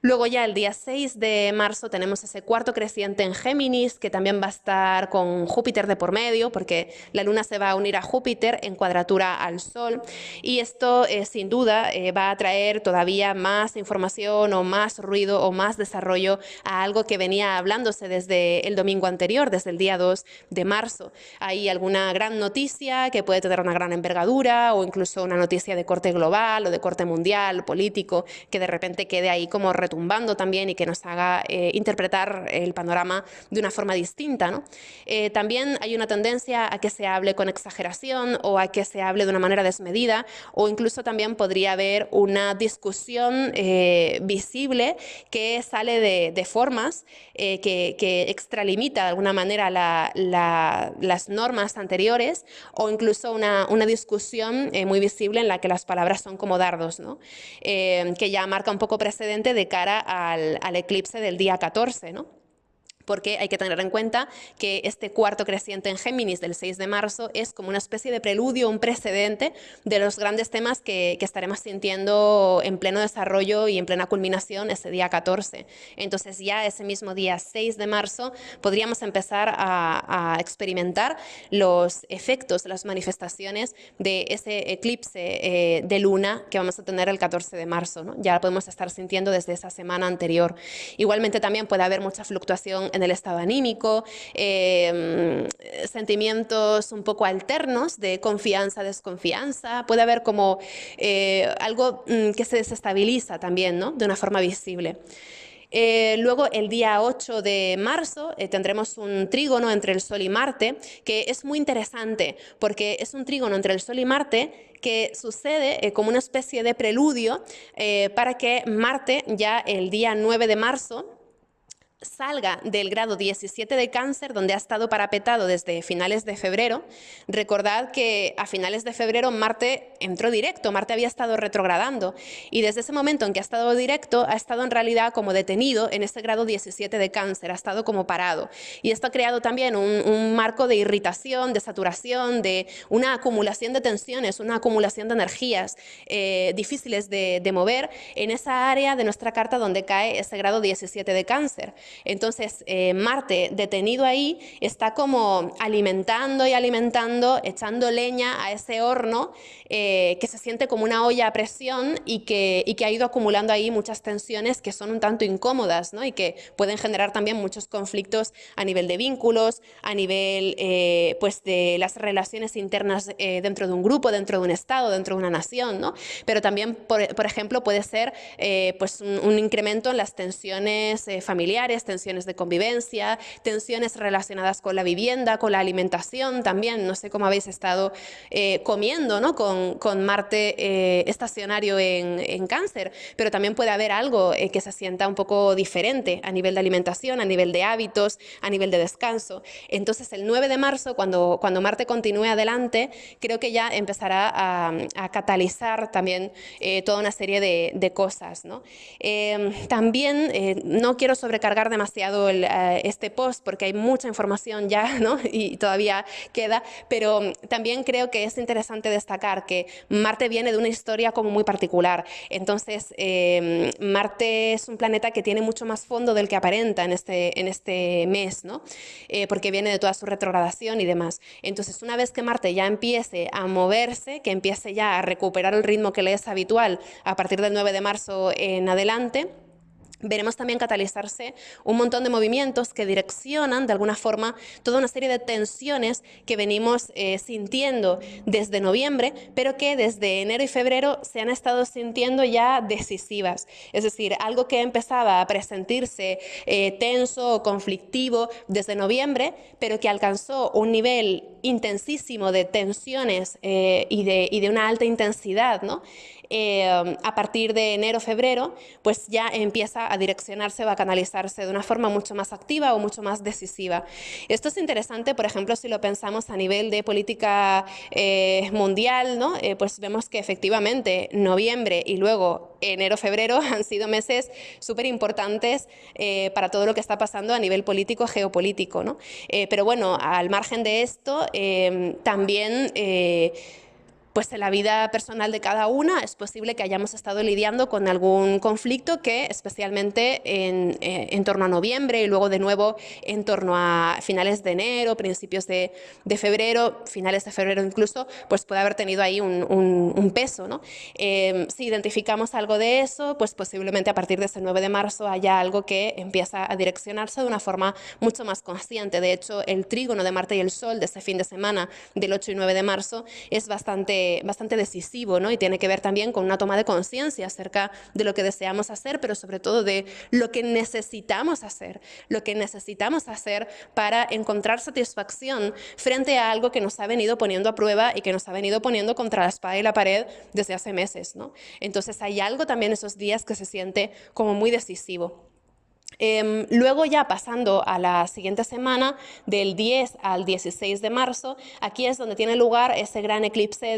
Luego ya el día 6 de marzo tenemos ese cuarto creciente en Géminis, que también va a estar con Júpiter de por medio, porque la Luna se va a unir a Júpiter en cuadratura al Sol. Y esto sin duda va a traer todavía más información o más ruido o más desarrollo a algo que venía hablándose desde el domingo anterior, desde el día 2 de marzo. Hay alguna gran noticia que puede tener una gran envergadura o incluso una noticia de corte global o de corte mundial, político, que de repente quede ahí como retumbando también y que nos haga interpretar el panorama de una forma distinta, ¿no? También hay una tendencia a que se hable con exageración o a que se hable de una manera desmedida, o incluso también podría haber una discusión visible que sale de formas que extralimita de alguna manera las normas anteriores, o incluso una discusión muy visible en la que las palabras son como dardos, ¿no? Que ya marca un poco precedente de cara al eclipse del día 14, ¿no? Porque hay que tener en cuenta que este cuarto creciente en Géminis del 6 de marzo es como una especie de preludio, un precedente de los grandes temas que estaremos sintiendo en pleno desarrollo y en plena culminación ese día 14. Entonces ya ese mismo día 6 de marzo podríamos empezar a experimentar los efectos, las manifestaciones de ese eclipse de luna que vamos a tener el 14 de marzo, ¿no? Ya lo podemos estar sintiendo desde esa semana anterior. Igualmente también puede haber mucha fluctuación en el estado anímico, sentimientos un poco alternos de confianza, desconfianza. Puede haber como algo que se desestabiliza también, ¿no? De una forma visible. Luego, el día 8 de marzo, tendremos un trígono entre el Sol y Marte, que es muy interesante, porque es un trígono entre el Sol y Marte que sucede como una especie de preludio para que Marte ya el día 9 de marzo salga del grado 17 de Cáncer, donde ha estado parapetado desde finales de febrero. Recordad que a finales de febrero Marte entró directo, Marte había estado retrogradando, y desde ese momento en que ha estado directo, ha estado en realidad como detenido en ese grado 17 de Cáncer, ha estado como parado. Y esto ha creado también un marco de irritación, de saturación, de una acumulación de tensiones, una acumulación de energías difíciles de mover en esa área de nuestra carta donde cae ese grado 17 de Cáncer. Entonces, Marte, detenido ahí, está como alimentando y alimentando, echando leña a ese horno que se siente como una olla a presión y que ha ido acumulando ahí muchas tensiones que son un tanto incómodas, ¿no? Y que pueden generar también muchos conflictos a nivel de vínculos, a nivel pues de las relaciones internas dentro de un grupo, dentro de un estado, dentro de una nación, ¿no? Pero también, por ejemplo, puede ser pues un incremento en las tensiones familiares, tensiones de convivencia, tensiones relacionadas con la vivienda, con la alimentación también. No sé cómo habéis estado comiendo, ¿no? con Marte estacionario en Cáncer, pero también puede haber algo que se sienta un poco diferente a nivel de alimentación, a nivel de hábitos, a nivel de descanso. Entonces el 9 de marzo, cuando Marte continúe adelante, creo que ya empezará a catalizar también toda una serie de cosas, ¿no? También no quiero sobrecargar demasiado este post porque hay mucha información ya, ¿no? Y todavía queda, pero también creo que es interesante destacar que Marte viene de una historia como muy particular. Entonces, Marte es un planeta que tiene mucho más fondo del que aparenta en este mes, ¿no? Porque viene de toda su retrogradación y demás. Entonces, una vez que Marte ya empiece a moverse, que empiece ya a recuperar el ritmo que le es habitual a partir del 9 de marzo en adelante, veremos también catalizarse un montón de movimientos que direccionan de alguna forma toda una serie de tensiones que venimos sintiendo desde noviembre, pero que desde enero y febrero se han estado sintiendo ya decisivas. Es decir, algo que empezaba a presentirse tenso o conflictivo desde noviembre, pero que alcanzó un nivel intensísimo de tensiones y de una alta intensidad, ¿no? a partir de enero-febrero, pues ya empieza a direccionarse o a canalizarse de una forma mucho más activa o mucho más decisiva. Esto es interesante, por ejemplo, si lo pensamos a nivel de política mundial, ¿no? Pues vemos que efectivamente noviembre y luego enero-febrero han sido meses súper importantes para todo lo que está pasando a nivel político, geopolítico, ¿no? Pero bueno, al margen de esto, también pues en la vida personal de cada una es posible que hayamos estado lidiando con algún conflicto que especialmente en torno a noviembre y luego de nuevo en torno a finales de enero, principios de febrero, finales de febrero incluso, pues puede haber tenido ahí un peso, ¿no? Si identificamos algo de eso, pues posiblemente a partir de ese 9 de marzo haya algo que empieza a direccionarse de una forma mucho más consciente. De hecho, el trígono de Marte y el Sol de ese fin de semana del 8 y 9 de marzo es bastante decisivo, ¿no? Y tiene que ver también con una toma de conciencia acerca de lo que deseamos hacer, pero sobre todo de lo que necesitamos hacer para encontrar satisfacción frente a algo que nos ha venido poniendo a prueba y que nos ha venido poniendo contra la espada y la pared desde hace meses, ¿no? Entonces hay algo también esos días que se siente como muy decisivo. Luego ya pasando a la siguiente semana, del 10 al 16 de marzo, aquí es donde tiene lugar ese gran eclipse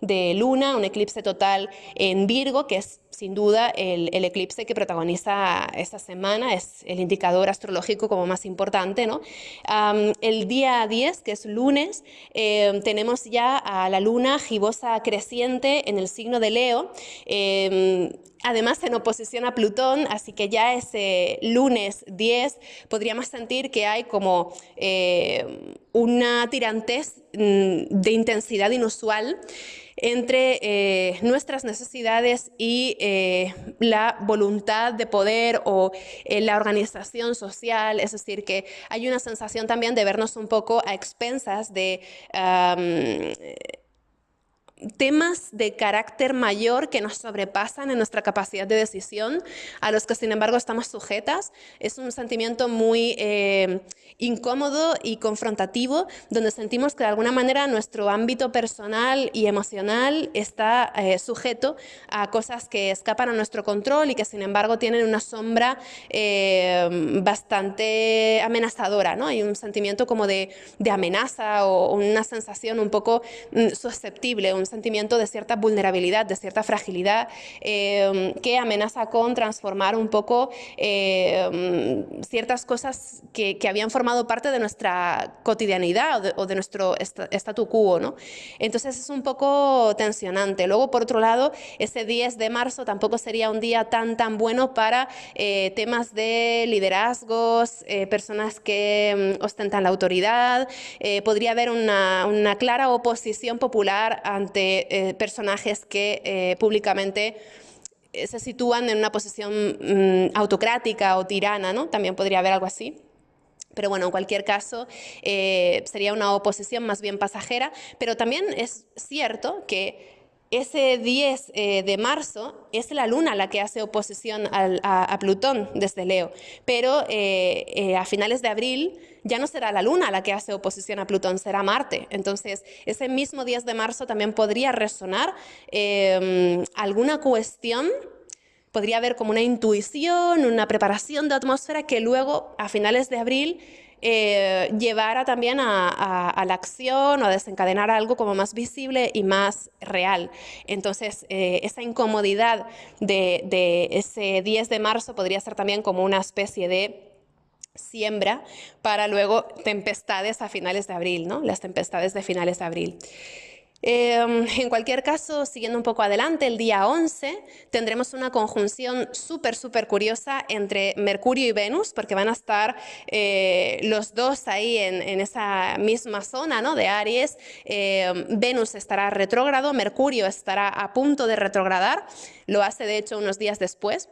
de luna, un eclipse total en Virgo, que es sin duda el eclipse que protagoniza esta semana, es el indicador astrológico como más importante, ¿no? El día 10, que es lunes, tenemos ya a la luna gibosa creciente en el signo de Leo, además en oposición a Plutón, así que ya ese lunes 10 podríamos sentir que hay como una tirantez de intensidad inusual entre nuestras necesidades y la voluntad de poder o la organización social, es decir, que hay una sensación también de vernos un poco a expensas de temas de carácter mayor que nos sobrepasan en nuestra capacidad de decisión, a los que sin embargo estamos sujetas. Es un sentimiento muy incómodo y confrontativo, donde sentimos que de alguna manera nuestro ámbito personal y emocional está sujeto a cosas que escapan a nuestro control y que sin embargo tienen una sombra bastante amenazadora, ¿no? Hay un sentimiento como de amenaza o una sensación un poco susceptible, un sentimiento de cierta vulnerabilidad, de cierta fragilidad que amenaza con transformar un poco ciertas cosas que habían formado parte de nuestra cotidianidad o de nuestro statu quo, ¿no? Entonces es un poco tensionante. Luego, por otro lado, ese 10 de marzo tampoco sería un día tan bueno para temas de liderazgos, personas que ostentan la autoridad. Podría haber una clara oposición popular ante personajes que públicamente se sitúan en una posición autocrática o tirana, ¿no? También podría haber algo así. Pero bueno, en cualquier caso, sería una oposición más bien pasajera, pero también es cierto que ese 10 de marzo es la luna la que hace oposición a Plutón desde Leo, pero a finales de abril ya no será la luna la que hace oposición a Plutón, será Marte. Entonces, ese mismo 10 de marzo también podría resonar alguna cuestión. Podría haber como una intuición, una preparación de atmósfera que luego, a finales de abril, llevara también a la acción o a desencadenar algo como más visible y más real. Entonces, esa incomodidad de ese 10 de marzo podría ser también como una especie de siembra para luego tempestades a finales de abril, ¿no? Las tempestades de finales de abril. En cualquier caso, siguiendo un poco adelante, el día 11 tendremos una conjunción súper curiosa entre Mercurio y Venus, porque van a estar los dos ahí en esa misma zona, ¿no? De Aries. Venus estará retrógrado, Mercurio estará a punto de retrogradar, lo hace de hecho unos días después.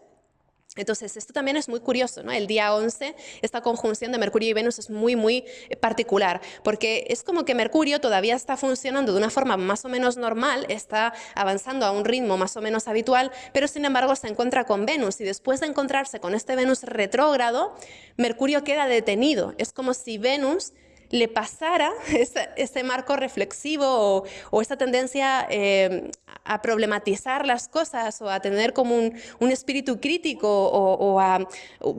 Entonces, esto también es muy curioso, ¿no? El día 11, esta conjunción de Mercurio y Venus es muy particular, porque es como que Mercurio todavía está funcionando de una forma más o menos normal, está avanzando a un ritmo más o menos habitual, pero sin embargo se encuentra con Venus, y después de encontrarse con este Venus retrógrado, Mercurio queda detenido. Es como si Venus le pasara ese marco reflexivo o esa tendencia a problematizar las cosas o a tener como un espíritu crítico o a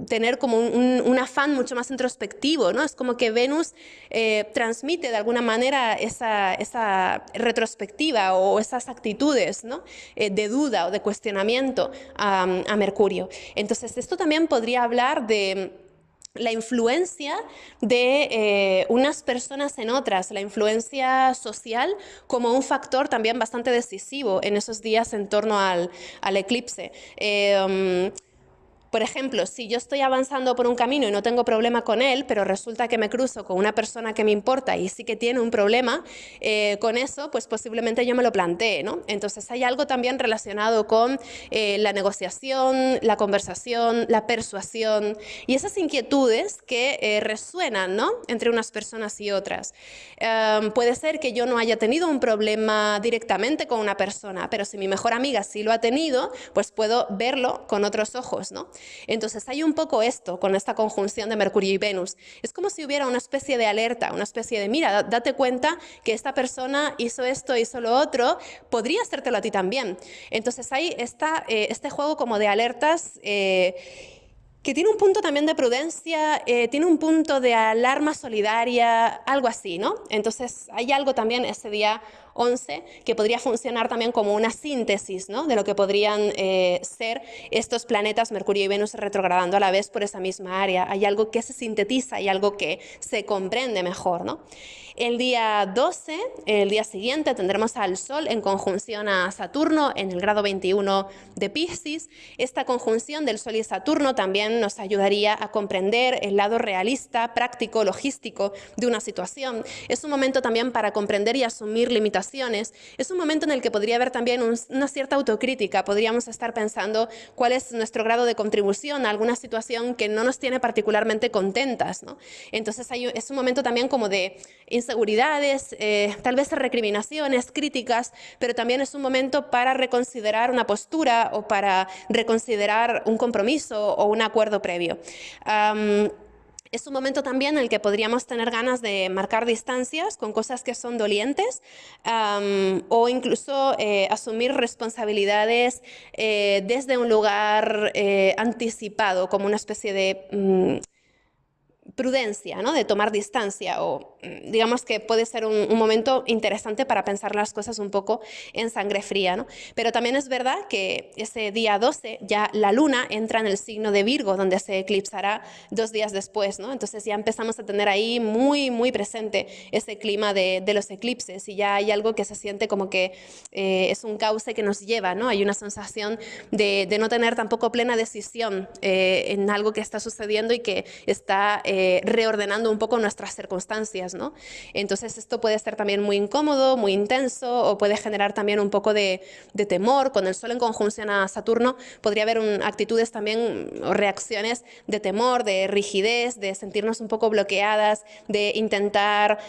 tener como un afán mucho más introspectivo, ¿no? Es como que Venus transmite de alguna manera esa retrospectiva o esas actitudes, ¿no? De duda o de cuestionamiento a Mercurio. Entonces, esto también podría hablar de la influencia de unas personas en otras, la influencia social como un factor también bastante decisivo en esos días en torno al eclipse. Por ejemplo, si yo estoy avanzando por un camino y no tengo problema con él, pero resulta que me cruzo con una persona que me importa y sí que tiene un problema con eso, pues posiblemente yo me lo plantee, ¿no? Entonces hay algo también relacionado con la negociación, la conversación, la persuasión y esas inquietudes que resuenan, ¿no? Entre unas personas y otras. Puede ser que yo no haya tenido un problema directamente con una persona, pero si mi mejor amiga sí lo ha tenido, pues puedo verlo con otros ojos, ¿no? Entonces hay un poco esto con esta conjunción de Mercurio y Venus. Es como si hubiera una especie de alerta, una especie de, mira, date cuenta que esta persona hizo esto, hizo lo otro, podría hacértelo a ti también. Entonces hay este juego como de alertas que tiene un punto también de prudencia, tiene un punto de alarma solidaria, algo así, ¿no? Entonces hay algo también ese día 11 que podría funcionar también como una síntesis, ¿no? De lo que podrían ser estos planetas Mercurio y Venus retrogradando a la vez por esa misma área. Hay algo que se sintetiza y algo que se comprende mejor, ¿no? El día 12, el día siguiente, tendremos al Sol en conjunción a Saturno en el grado 21 de Piscis. Esta conjunción del Sol y Saturno también nos ayudaría a comprender el lado realista, práctico, logístico de una situación. Es un momento también para comprender y asumir limitaciones. Es un momento en el que podría haber también una cierta autocrítica. Podríamos estar pensando cuál es nuestro grado de contribución a alguna situación que no nos tiene particularmente contentas, ¿no? Entonces es un momento también como de inseguridades, tal vez recriminaciones, críticas, pero también es un momento para reconsiderar una postura o para reconsiderar un compromiso o un acuerdo previo. Es un momento también en el que podríamos tener ganas de marcar distancias con cosas que son dolientes o incluso asumir responsabilidades desde un lugar anticipado, como una especie de prudencia, ¿no? De tomar distancia o digamos que puede ser un momento interesante para pensar las cosas un poco en sangre fría, ¿no? Pero también es verdad que ese día 12 ya la luna entra en el signo de Virgo, donde se eclipsará 2 días después, ¿no? Entonces ya empezamos a tener ahí muy, muy presente ese clima de los eclipses y ya hay algo que se siente como que es un cauce que nos lleva, ¿no? Hay una sensación de no tener tampoco plena decisión en algo que está sucediendo y que está reordenando un poco nuestras circunstancias, ¿no? Entonces esto puede ser también muy incómodo, muy intenso o puede generar también un poco de temor. Con el Sol en conjunción a Saturno podría haber actitudes también o reacciones de temor, de rigidez, de sentirnos un poco bloqueadas, de intentar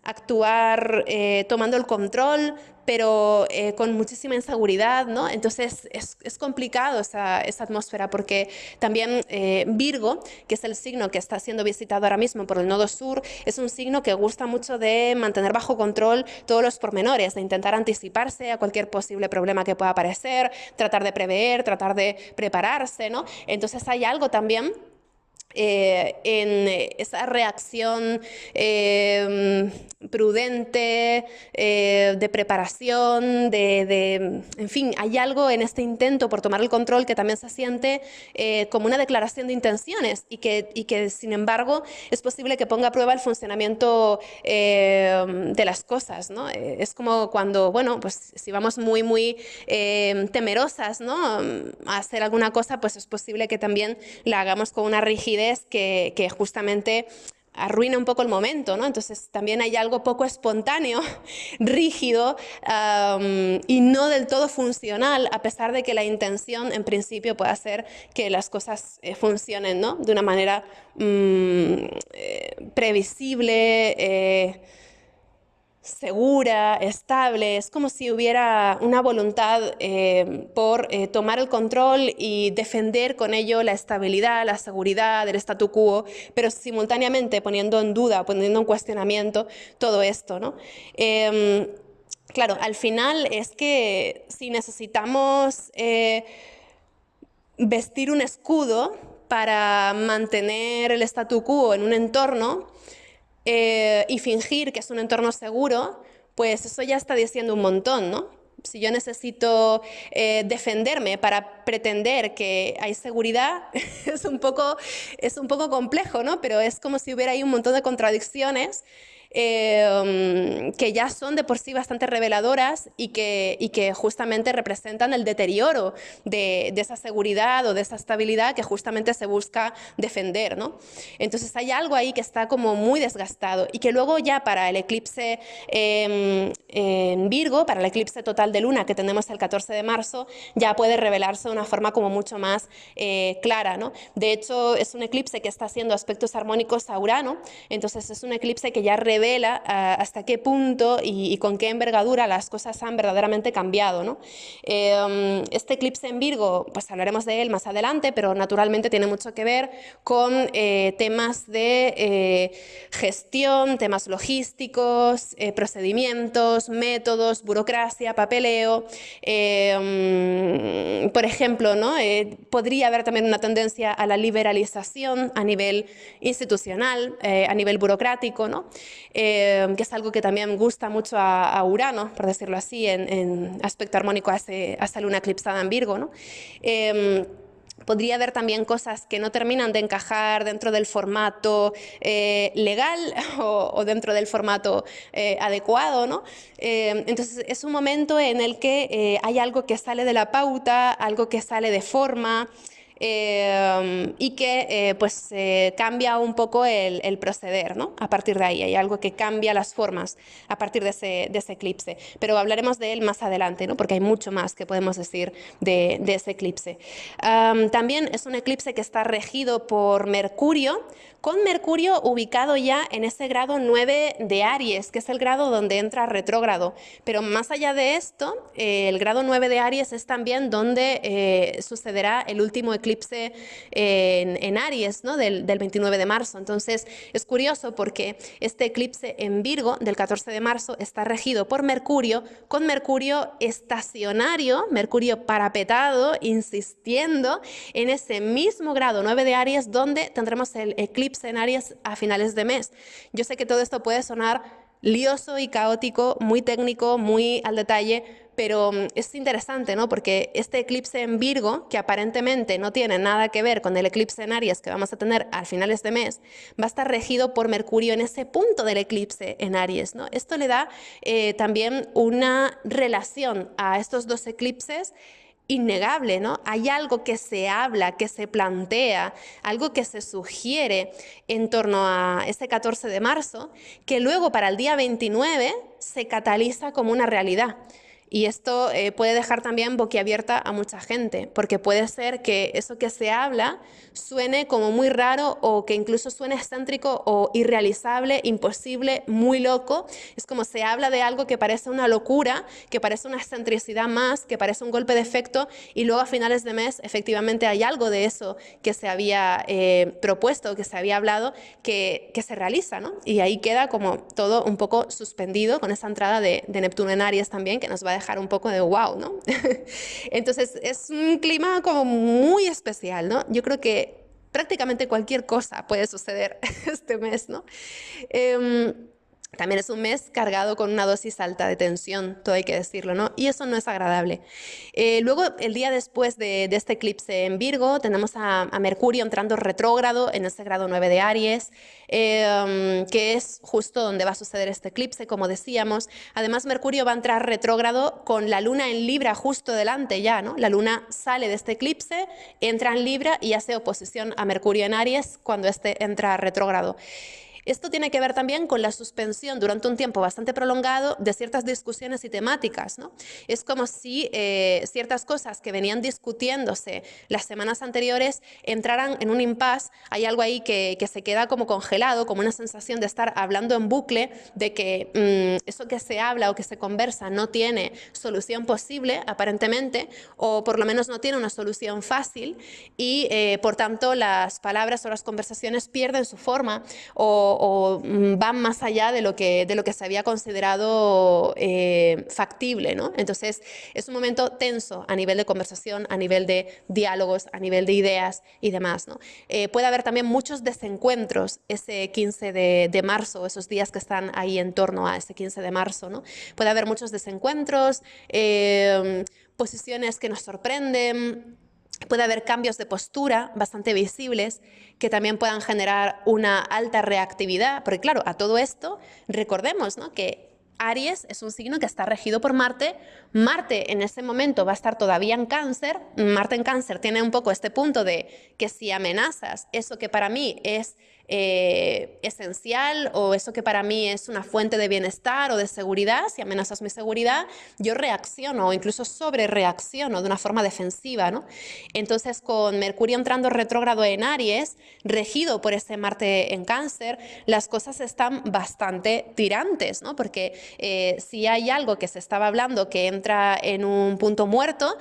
actuar tomando el control, pero con muchísima inseguridad, ¿no? Entonces es complicado esa atmósfera porque también Virgo, que es el signo que está siendo visitado ahora mismo por el nodo sur, es un signo que gusta mucho de mantener bajo control todos los pormenores, de intentar anticiparse a cualquier posible problema que pueda aparecer, tratar de prever, tratar de prepararse, ¿no? Entonces hay algo también en esa reacción prudente, de preparación, en fin, hay algo en este intento por tomar el control que también se siente como una declaración de intenciones y que sin embargo es posible que ponga a prueba el funcionamiento de las cosas, ¿no? Es como cuando, bueno, pues si vamos muy, muy temerosas, ¿no? A hacer alguna cosa, pues es posible que también la hagamos con una rigidez que justamente arruina un poco el momento, ¿no? Entonces también hay algo poco espontáneo, rígido y no del todo funcional, a pesar de que la intención en principio puede hacer que las cosas funcionen, ¿no? De una manera previsible, segura, estable. Es como si hubiera una voluntad por tomar el control y defender con ello la estabilidad, la seguridad, el statu quo, pero simultáneamente poniendo en duda, poniendo en cuestionamiento todo esto, ¿no? Claro, al final es que si necesitamos vestir un escudo para mantener el statu quo en un entorno y fingir que es un entorno seguro, pues eso ya está diciendo un montón, ¿no? Si yo necesito defenderme para pretender que hay seguridad, es un poco complejo, ¿no? Pero es como si hubiera ahí un montón de contradicciones que ya son de por sí bastante reveladoras y que justamente representan el deterioro de esa seguridad o de esa estabilidad que justamente se busca defender, ¿no? Entonces hay algo ahí que está como muy desgastado y que luego ya para el eclipse en Virgo, para el eclipse total de luna que tenemos el 14 de marzo, ya puede revelarse de una forma como mucho más clara, ¿no? De hecho, es un eclipse que está haciendo aspectos armónicos a Urano, entonces es un eclipse que ya revela hasta qué punto y con qué envergadura las cosas han verdaderamente cambiado, ¿no? Este eclipse en Virgo, pues hablaremos de él más adelante, pero naturalmente tiene mucho que ver con temas de gestión, temas logísticos, procedimientos, métodos, burocracia, papeleo. Por ejemplo, ¿no? Podría haber también una tendencia a la liberalización a nivel institucional, a nivel burocrático, ¿no? Que es algo que también gusta mucho a Urano, por decirlo así, en aspecto armónico a esa luna eclipsada en Virgo, ¿no? Podría haber también cosas que no terminan de encajar dentro del formato legal o dentro del formato adecuado, ¿no? Entonces es un momento en el que hay algo que sale de la pauta, algo que sale de forma, y que pues cambia un poco el proceder, ¿no? A partir de ahí hay algo que cambia las formas a partir de ese eclipse, pero hablaremos de él más adelante, ¿no? Porque hay mucho más que podemos decir de ese eclipse. También es un eclipse que está regido por Mercurio, con Mercurio ubicado ya en ese grado 9 de Aries, que es el grado donde entra retrógrado. Pero más allá de esto, el grado 9 de Aries es también donde sucederá el último eclipse en Aries, ¿no? del 29 de marzo. Entonces es curioso porque este eclipse en Virgo del 14 de marzo está regido por Mercurio, con Mercurio estacionario, Mercurio parapetado, insistiendo en ese mismo grado 9 de Aries donde tendremos el eclipse en Aries a finales de mes. Yo sé que todo esto puede sonar lioso y caótico, muy técnico, muy al detalle, pero es interesante, ¿no? Porque este eclipse en Virgo, que aparentemente no tiene nada que ver con el eclipse en Aries que vamos a tener a finales de mes, va a estar regido por Mercurio en ese punto del eclipse en Aries, ¿no? Esto le da también una relación a estos dos eclipses innegable, ¿no? Hay algo que se habla, que se plantea, algo que se sugiere en torno a ese 14 de marzo, que luego para el día 29 se cataliza como una realidad. Y esto puede dejar también boquiabierta a mucha gente, porque puede ser que eso que se habla suene como muy raro o que incluso suene excéntrico o irrealizable, imposible, muy loco. Es como se habla de algo que parece una locura, que parece una excentricidad más, que parece un golpe de efecto y luego a finales de mes efectivamente hay algo de eso que se había propuesto, que se había hablado, que se realiza, ¿no? Y ahí queda como todo un poco suspendido con esa entrada de Neptuno en Aries también, que nos va a dejar un poco de wow, ¿no? Entonces es un clima como muy especial, ¿no? Yo creo que prácticamente cualquier cosa puede suceder este mes, ¿no? También es un mes cargado con una dosis alta de tensión, todo hay que decirlo, ¿no? Y eso no es agradable. Luego, el día después de este eclipse en Virgo, tenemos a Mercurio entrando retrógrado en ese grado 9 de Aries, que es justo donde va a suceder este eclipse, como decíamos. Además, Mercurio va a entrar retrógrado con la luna en Libra justo delante ya, ¿no? La luna sale de este eclipse, entra en Libra y hace oposición a Mercurio en Aries cuando este entra retrógrado. Esto tiene que ver también con la suspensión durante un tiempo bastante prolongado de ciertas discusiones y temáticas, ¿no? Es como si ciertas cosas que venían discutiéndose las semanas anteriores entraran en un impasse. Hay algo ahí que se queda como congelado, como una sensación de estar hablando en bucle, de que eso que se habla o que se conversa no tiene solución posible, aparentemente, o por lo menos no tiene una solución fácil y por tanto las palabras o las conversaciones pierden su forma o van más allá de lo que se había considerado factible, ¿no? Entonces, es un momento tenso a nivel de conversación, a nivel de diálogos, a nivel de ideas y demás, ¿no? Puede haber también muchos desencuentros ese 15 de marzo, esos días que están ahí en torno a ese 15 de marzo, ¿no? Puede haber muchos desencuentros, posiciones que nos sorprenden. Puede haber cambios de postura bastante visibles que también puedan generar una alta reactividad, porque claro, a todo esto recordemos, ¿no?, que Aries es un signo que está regido por Marte. Marte en ese momento va a estar todavía en Cáncer. Marte en Cáncer tiene un poco este punto de que si amenazas eso que para mí es esencial, o eso que para mí es una fuente de bienestar o de seguridad, si amenazas mi seguridad, yo reacciono o incluso sobre reacciono de una forma defensiva, ¿no? Entonces, con Mercurio entrando retrógrado en Aries, regido por ese Marte en Cáncer, las cosas están bastante tirantes, ¿no? Porque si hay algo que se estaba hablando que entra en un punto muerto,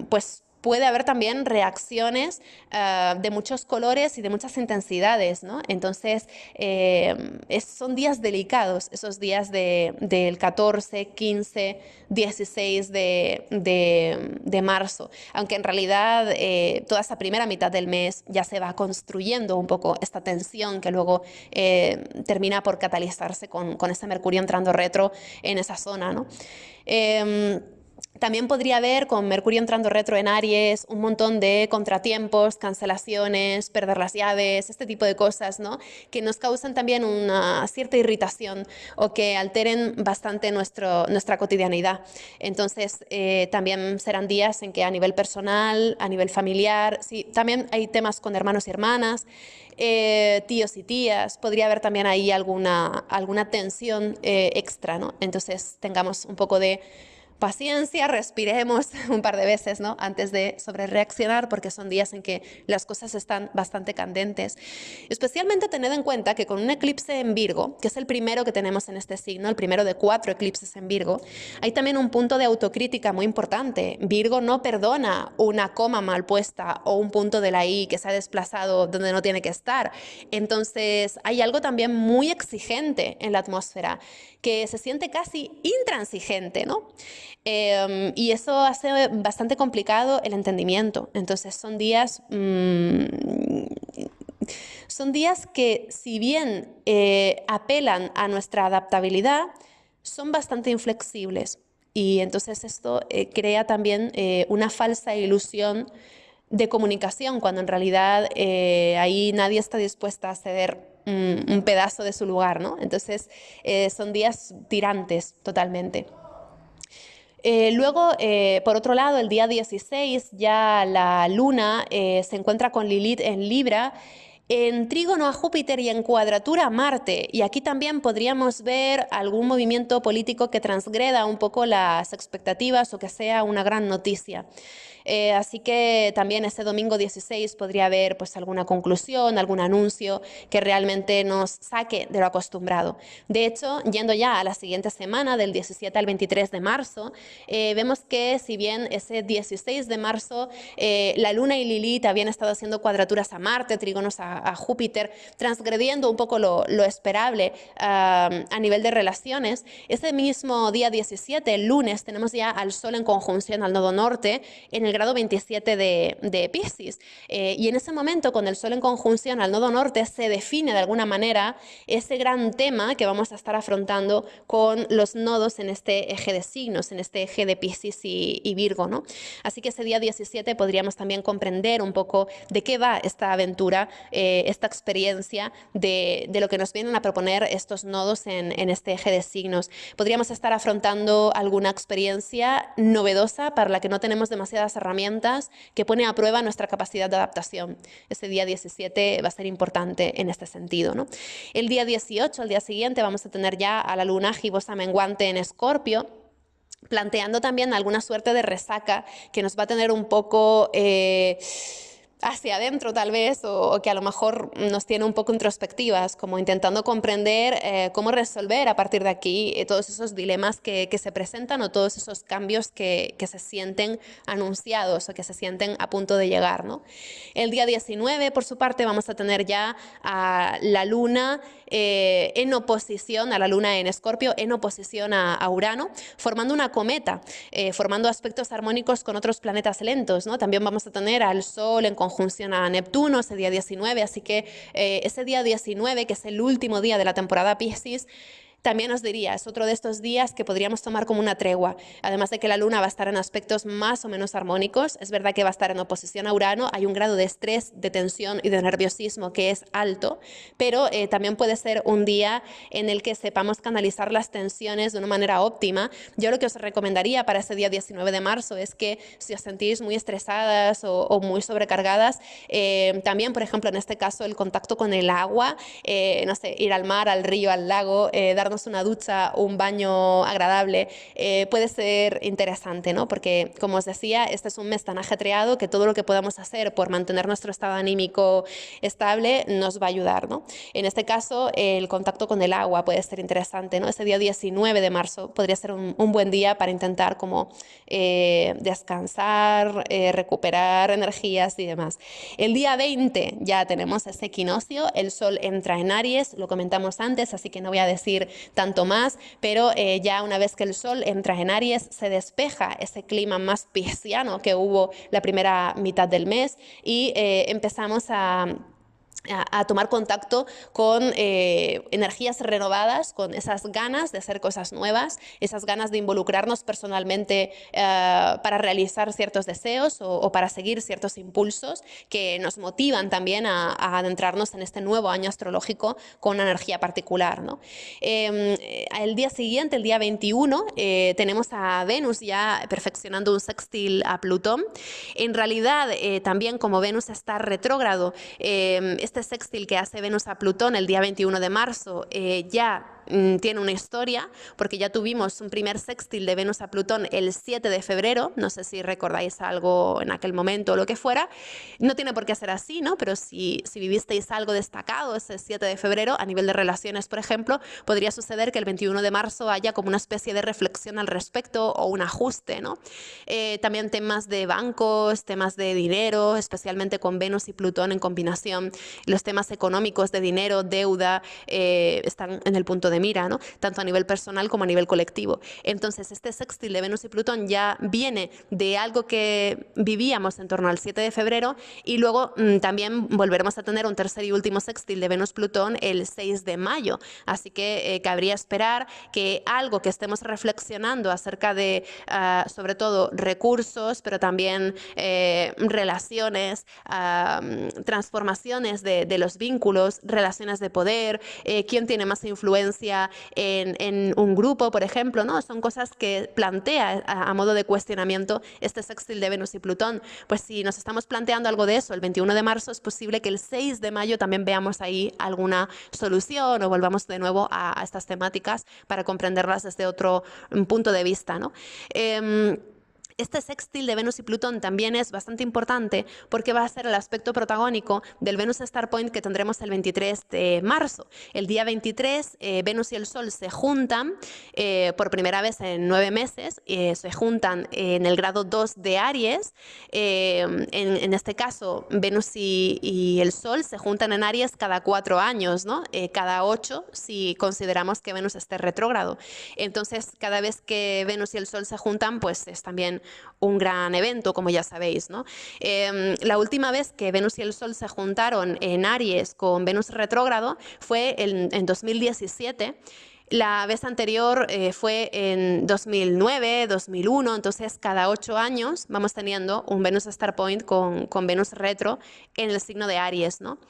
pues puede haber también reacciones de muchos colores y de muchas intensidades, ¿no? Entonces, son días delicados, esos días del 14, 15, 16 de marzo, aunque en realidad toda esa primera mitad del mes ya se va construyendo un poco esta tensión que luego termina por catalizarse con ese Mercurio entrando retro en esa zona, ¿no? También podría haber, con Mercurio entrando retro en Aries, un montón de contratiempos, cancelaciones, perder las llaves, este tipo de cosas, ¿no?, que nos causan también una cierta irritación o que alteren bastante nuestra cotidianidad. Entonces, también serán días en que a nivel personal, a nivel familiar, sí, también hay temas con hermanos y hermanas, tíos y tías, podría haber también ahí alguna tensión extra, ¿no? Entonces, tengamos un poco de paciencia, respiremos un par de veces, ¿no?, antes de sobrereaccionar, porque son días en que las cosas están bastante candentes. Especialmente tened en cuenta que con un eclipse en Virgo, que es el primero que tenemos en este signo, el primero de 4 eclipses en Virgo, hay también un punto de autocrítica muy importante. Virgo no perdona una coma mal puesta o un punto de la I que se ha desplazado donde no tiene que estar. Entonces, hay algo también muy exigente en la atmósfera, que se siente casi intransigente, ¿no? Y eso hace bastante complicado el entendimiento. Entonces son días que, si bien apelan a nuestra adaptabilidad, son bastante inflexibles. Y entonces esto crea también una falsa ilusión de comunicación, cuando en realidad ahí nadie está dispuesta a ceder un pedazo de su lugar, ¿no? Entonces son días tirantes totalmente. Luego, por otro lado, el día 16 ya la Luna se encuentra con Lilith en Libra, en trígono a Júpiter y en cuadratura a Marte. Y aquí también podríamos ver algún movimiento político que transgreda un poco las expectativas o que sea una gran noticia. Así que también ese domingo 16 podría haber pues alguna conclusión, algún anuncio que realmente nos saque de lo acostumbrado. De hecho, yendo ya a la siguiente semana, del 17 al 23 de marzo, vemos que si bien ese 16 de marzo la Luna y Lilith habían estado haciendo cuadraturas a Marte, trígonos a Júpiter, transgrediendo un poco lo esperable a nivel de relaciones, ese mismo día 17, el lunes, tenemos ya al Sol en conjunción al nodo norte en el grado 27 de Piscis. Y en ese momento, con el Sol en conjunción al nodo norte, se define de alguna manera ese gran tema que vamos a estar afrontando con los nodos en este eje de signos, en este eje de Piscis y Virgo, ¿no? Así que ese día 17 podríamos también comprender un poco de qué va esta aventura, esta experiencia de lo que nos vienen a proponer estos nodos en este eje de signos. Podríamos estar afrontando alguna experiencia novedosa para la que no tenemos demasiadas herramientas, que pone a prueba nuestra capacidad de adaptación. Este día 17 va a ser importante en este sentido, ¿no? El día 18, el día siguiente, vamos a tener ya a la luna gibosa menguante en Escorpio, planteando también alguna suerte de resaca que nos va a tener un poco hacia adentro tal vez, o que a lo mejor nos tiene un poco introspectivas, como intentando comprender cómo resolver a partir de aquí todos esos dilemas que se presentan o todos esos cambios que se sienten anunciados o que se sienten a punto de llegar, ¿no? El día 19, por su parte, vamos a tener ya a la luna en oposición, a la luna en Escorpio, en oposición a Urano, formando una cometa, formando aspectos armónicos con otros planetas lentos, ¿no? También vamos a tener al Sol en conjunción a Neptuno ese día 19, así que ese día 19, que es el último día de la temporada Piscis, también os diría, es otro de estos días que podríamos tomar como una tregua. Además de que la luna va a estar en aspectos más o menos armónicos, es verdad que va a estar en oposición a Urano, hay un grado de estrés, de tensión y de nerviosismo que es alto, pero también puede ser un día en el que sepamos canalizar las tensiones de una manera óptima. Yo lo que os recomendaría para ese día 19 de marzo es que si os sentís muy estresadas o muy sobrecargadas, también, por ejemplo, en este caso, el contacto con el agua, no sé, ir al mar, al río, al lago, darnos una ducha, un baño agradable, puede ser interesante, ¿no? Porque, como os decía, este es un mes tan ajetreado que todo lo que podamos hacer por mantener nuestro estado anímico estable nos va a ayudar, ¿no? En este caso, el contacto con el agua puede ser interesante, ¿no? Ese día 19 de marzo podría ser un buen día para intentar como descansar, recuperar energías y demás. El día 20 ya tenemos ese equinoccio, el Sol entra en Aries, lo comentamos antes, así que no voy a decir tanto más, pero ya una vez que el Sol entra en Aries se despeja ese clima más pisciano que hubo la primera mitad del mes y empezamos a tomar contacto con energías renovadas, con esas ganas de hacer cosas nuevas, esas ganas de involucrarnos personalmente para realizar ciertos deseos o para seguir ciertos impulsos que nos motivan también a adentrarnos en este nuevo año astrológico con una energía particular, ¿no? El día siguiente, el día 21, tenemos a Venus ya perfeccionando un sextil a Plutón. En realidad, también como Venus está retrógrado, este sextil que hace Venus a Plutón el día 21 de marzo ya tiene una historia, porque ya tuvimos un primer sextil de Venus a Plutón el 7 de febrero, no sé si recordáis algo en aquel momento o lo que fuera, no tiene por qué ser así, ¿no? Pero si vivisteis algo destacado ese 7 de febrero, a nivel de relaciones, por ejemplo, podría suceder que el 21 de marzo haya como una especie de reflexión al respecto o un ajuste, ¿no? También temas de bancos, temas de dinero, especialmente con Venus y Plutón en combinación, los temas económicos de dinero, deuda, están en el punto de mira, ¿no? Tanto a nivel personal como a nivel colectivo. Entonces, este sextil de Venus y Plutón ya viene de algo que vivíamos en torno al 7 de febrero y luego también volveremos a tener un tercer y último sextil de Venus-Plutón el 6 de mayo. Así que cabría esperar que algo que estemos reflexionando acerca de, sobre todo, recursos, pero también relaciones, transformaciones de los vínculos, relaciones de poder, quién tiene más influencia en un grupo, por ejemplo, ¿no? Son cosas que plantea a modo de cuestionamiento este sextil de Venus y Plutón. Pues si nos estamos planteando algo de eso el 21 de marzo, es posible que el 6 de mayo también veamos ahí alguna solución o volvamos de nuevo a estas temáticas para comprenderlas desde otro punto de vista, ¿no? Este sextil de Venus y Plutón también es bastante importante porque va a ser el aspecto protagónico del Venus Star Point que tendremos el 23 de marzo. El día 23, Venus y el Sol se juntan por primera vez en 9 meses, se juntan en el grado 2 de Aries. En este caso, Venus y el Sol se juntan en Aries cada 4 años, ¿no? Cada 8 si consideramos que Venus esté retrógrado. Entonces, cada vez que Venus y el Sol se juntan, pues es también un gran evento, como ya sabéis, ¿no? La última vez que Venus y el Sol se juntaron en Aries con Venus retrógrado fue en 2017. La vez anterior fue en 2009, 2001, entonces cada 8 años vamos teniendo un Venus Star Point con Venus retro en el signo de Aries, ¿no?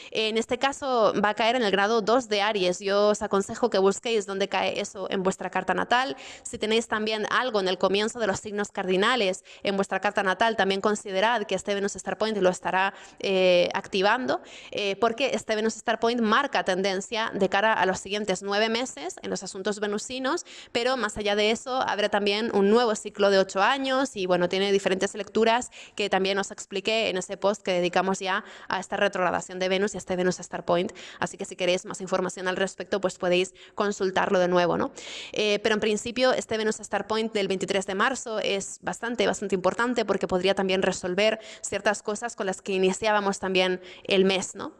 En este caso va a caer en el grado 2 de Aries. Yo os aconsejo que busquéis dónde cae eso en vuestra carta natal. Si tenéis también algo en el comienzo de los signos cardinales en vuestra carta natal, también considerad que este Venus Star Point lo estará activando, porque este Venus Star Point marca tendencia de cara a los siguientes 9 meses en los asuntos venusinos, pero más allá de eso habrá también un nuevo ciclo de 8 años y bueno, tiene diferentes lecturas que también os expliqué en ese post que dedicamos ya a esta retrogradación de Venus y a este Venus Star Point, así que si queréis más información al respecto, pues podéis consultarlo de nuevo, ¿no? Pero en principio este Venus Star Point del 23 de marzo es bastante importante porque podría también resolver ciertas cosas con las que iniciábamos también el mes, ¿no?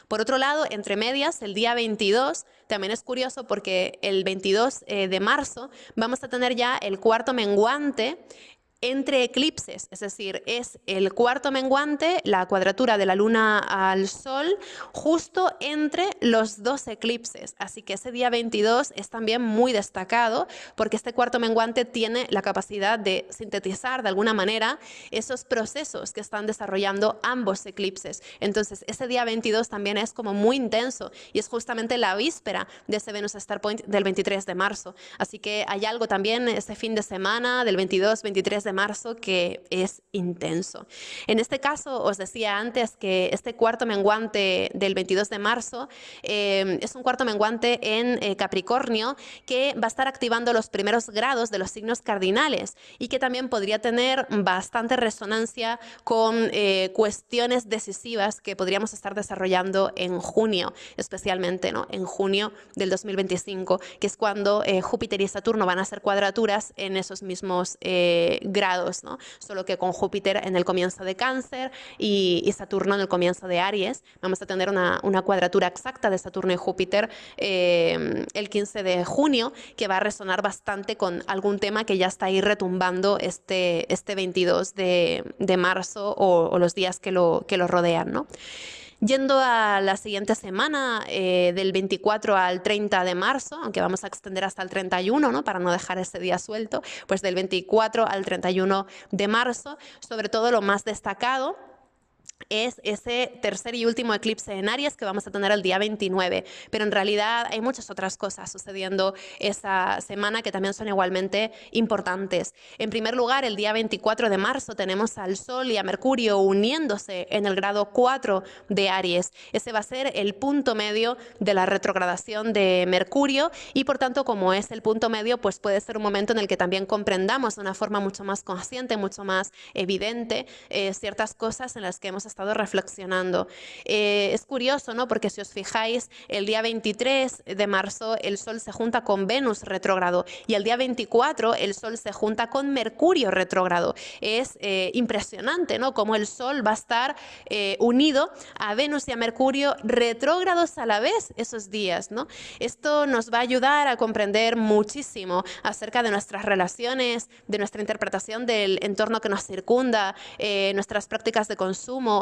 Por otro lado, entre medias, el día 22, también es curioso porque el 22 de marzo vamos a tener ya el cuarto menguante entre eclipses, es decir, es el cuarto menguante, la cuadratura de la Luna al Sol, justo entre los dos eclipses. Así que ese día 22 es también muy destacado porque este cuarto menguante tiene la capacidad de sintetizar de alguna manera esos procesos que están desarrollando ambos eclipses. Entonces, ese día 22 también es como muy intenso y es justamente la víspera de ese Venus Star Point del 23 de marzo. Así que hay algo también ese fin de semana del 22-23 de marzo que es intenso. En este caso, os decía antes que este cuarto menguante del 22 de marzo es un cuarto menguante en Capricornio que va a estar activando los primeros grados de los signos cardinales y que también podría tener bastante resonancia con cuestiones decisivas que podríamos estar desarrollando en junio, especialmente, ¿no? En junio del 2025, que es cuando Júpiter y Saturno van a hacer cuadraturas en esos mismos grados, ¿no? Solo que con Júpiter en el comienzo de Cáncer y Saturno en el comienzo de Aries. Vamos a tener una cuadratura exacta de Saturno y Júpiter el 15 de junio, que va a resonar bastante con algún tema que ya está ahí retumbando este 22 de marzo o los días que lo rodean, ¿no? Yendo a la siguiente semana, del 24 al 30 de marzo, aunque vamos a extender hasta el 31, ¿no? Para no dejar ese día suelto, pues del 24 al 31 de marzo, sobre todo lo más destacado es ese tercer y último eclipse en Aries que vamos a tener el día 29, pero en realidad hay muchas otras cosas sucediendo esa semana que también son igualmente importantes. En primer lugar, el día 24 de marzo tenemos al Sol y a Mercurio uniéndose en el grado 4 de Aries. Ese va a ser el punto medio de la retrogradación de Mercurio y por tanto, como es el punto medio, pues puede ser un momento en el que también comprendamos de una forma mucho más consciente, mucho más evidente ciertas cosas en las que hemos estado reflexionando. Es curioso, ¿no? Porque si os fijáis, el día 23 de marzo el Sol se junta con Venus retrógrado y el día 24 el Sol se junta con Mercurio retrógrado. Es impresionante, ¿no? Cómo el Sol va a estar unido a Venus y a Mercurio retrógrados a la vez esos días, ¿no? Esto nos va a ayudar a comprender muchísimo acerca de nuestras relaciones, de nuestra interpretación del entorno que nos circunda, nuestras prácticas de consumo,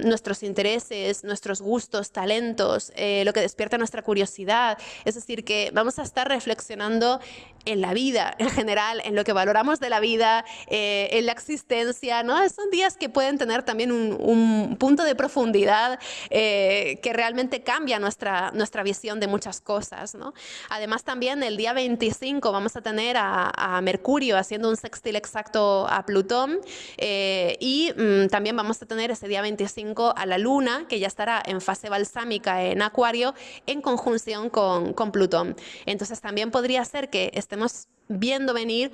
nuestros intereses, nuestros gustos, talentos, lo que despierta nuestra curiosidad. Es decir, que vamos a estar reflexionando en la vida en general, en lo que valoramos de la vida, en la existencia, ¿no? Son días que pueden tener también un punto de profundidad que realmente cambia nuestra visión de muchas cosas, ¿no? Además, también el día 25 vamos a tener a Mercurio haciendo un sextil exacto a Plutón y también vamos a tener ese día 25 a la Luna, que ya estará en fase balsámica en Acuario, en conjunción con Plutón. Entonces también podría ser que estemos viendo venir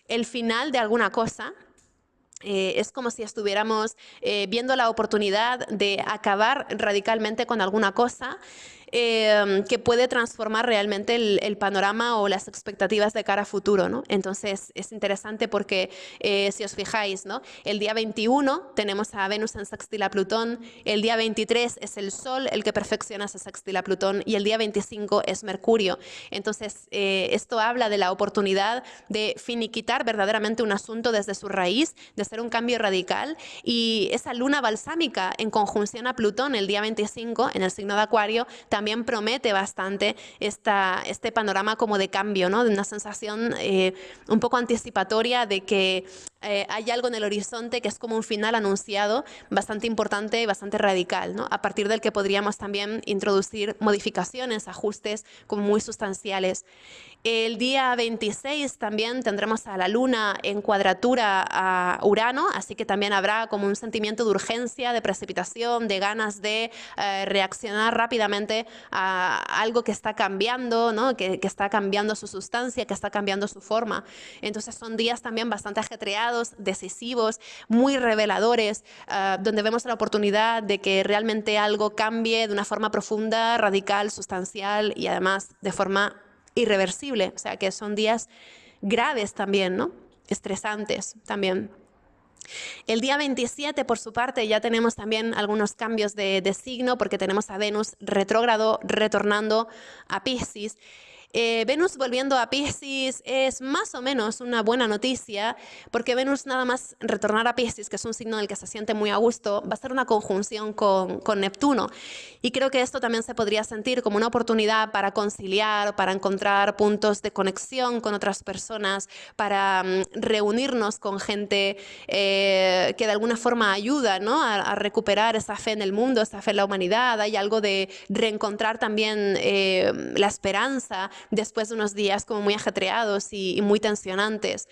el final de alguna cosa. Es como si estuviéramos viendo la oportunidad de acabar radicalmente con alguna cosa que puede transformar realmente el panorama o las expectativas de cara a futuro, ¿no? Entonces es interesante porque si os fijáis, ¿no? El día 21 tenemos a Venus en sextil a Plutón, el día 23 es el Sol el que perfecciona ese sextil a Plutón y el día 25 es Mercurio. Entonces esto habla de la oportunidad de finiquitar verdaderamente un asunto desde su raíz, de hacer un cambio radical, y esa luna balsámica en conjunción a Plutón el día 25 en el signo de Acuario también promete bastante este panorama como de cambio, ¿no? De una sensación un poco anticipatoria de que hay algo en el horizonte que es como un final anunciado bastante importante y bastante radical, ¿no? A partir del que podríamos también introducir modificaciones, ajustes como muy sustanciales. El día 26 también tendremos a la Luna en cuadratura a Urano, así que también habrá como un sentimiento de urgencia, de precipitación, de ganas de reaccionar rápidamente a algo que está cambiando, ¿no? Que está cambiando su sustancia, que está cambiando su forma. Entonces son días también bastante ajetreados, decisivos, muy reveladores, donde vemos la oportunidad de que realmente algo cambie de una forma profunda, radical, sustancial y además de forma irreversible. O sea, que son días graves también, ¿no? Estresantes también. El día 27, por su parte, ya tenemos también algunos cambios de signo porque tenemos a Venus retrógrado retornando a Piscis. Venus volviendo a Piscis es más o menos una buena noticia porque Venus nada más retornar a Piscis, que es un signo en el que se siente muy a gusto, va a ser una conjunción con Neptuno. Y creo que esto también se podría sentir como una oportunidad para conciliar, para encontrar puntos de conexión con otras personas, para reunirnos con gente que de alguna forma ayuda, ¿no? a recuperar esa fe en el mundo, esa fe en la humanidad. Hay algo de reencontrar también la esperanza después de unos días como muy ajetreados y muy tensionantes.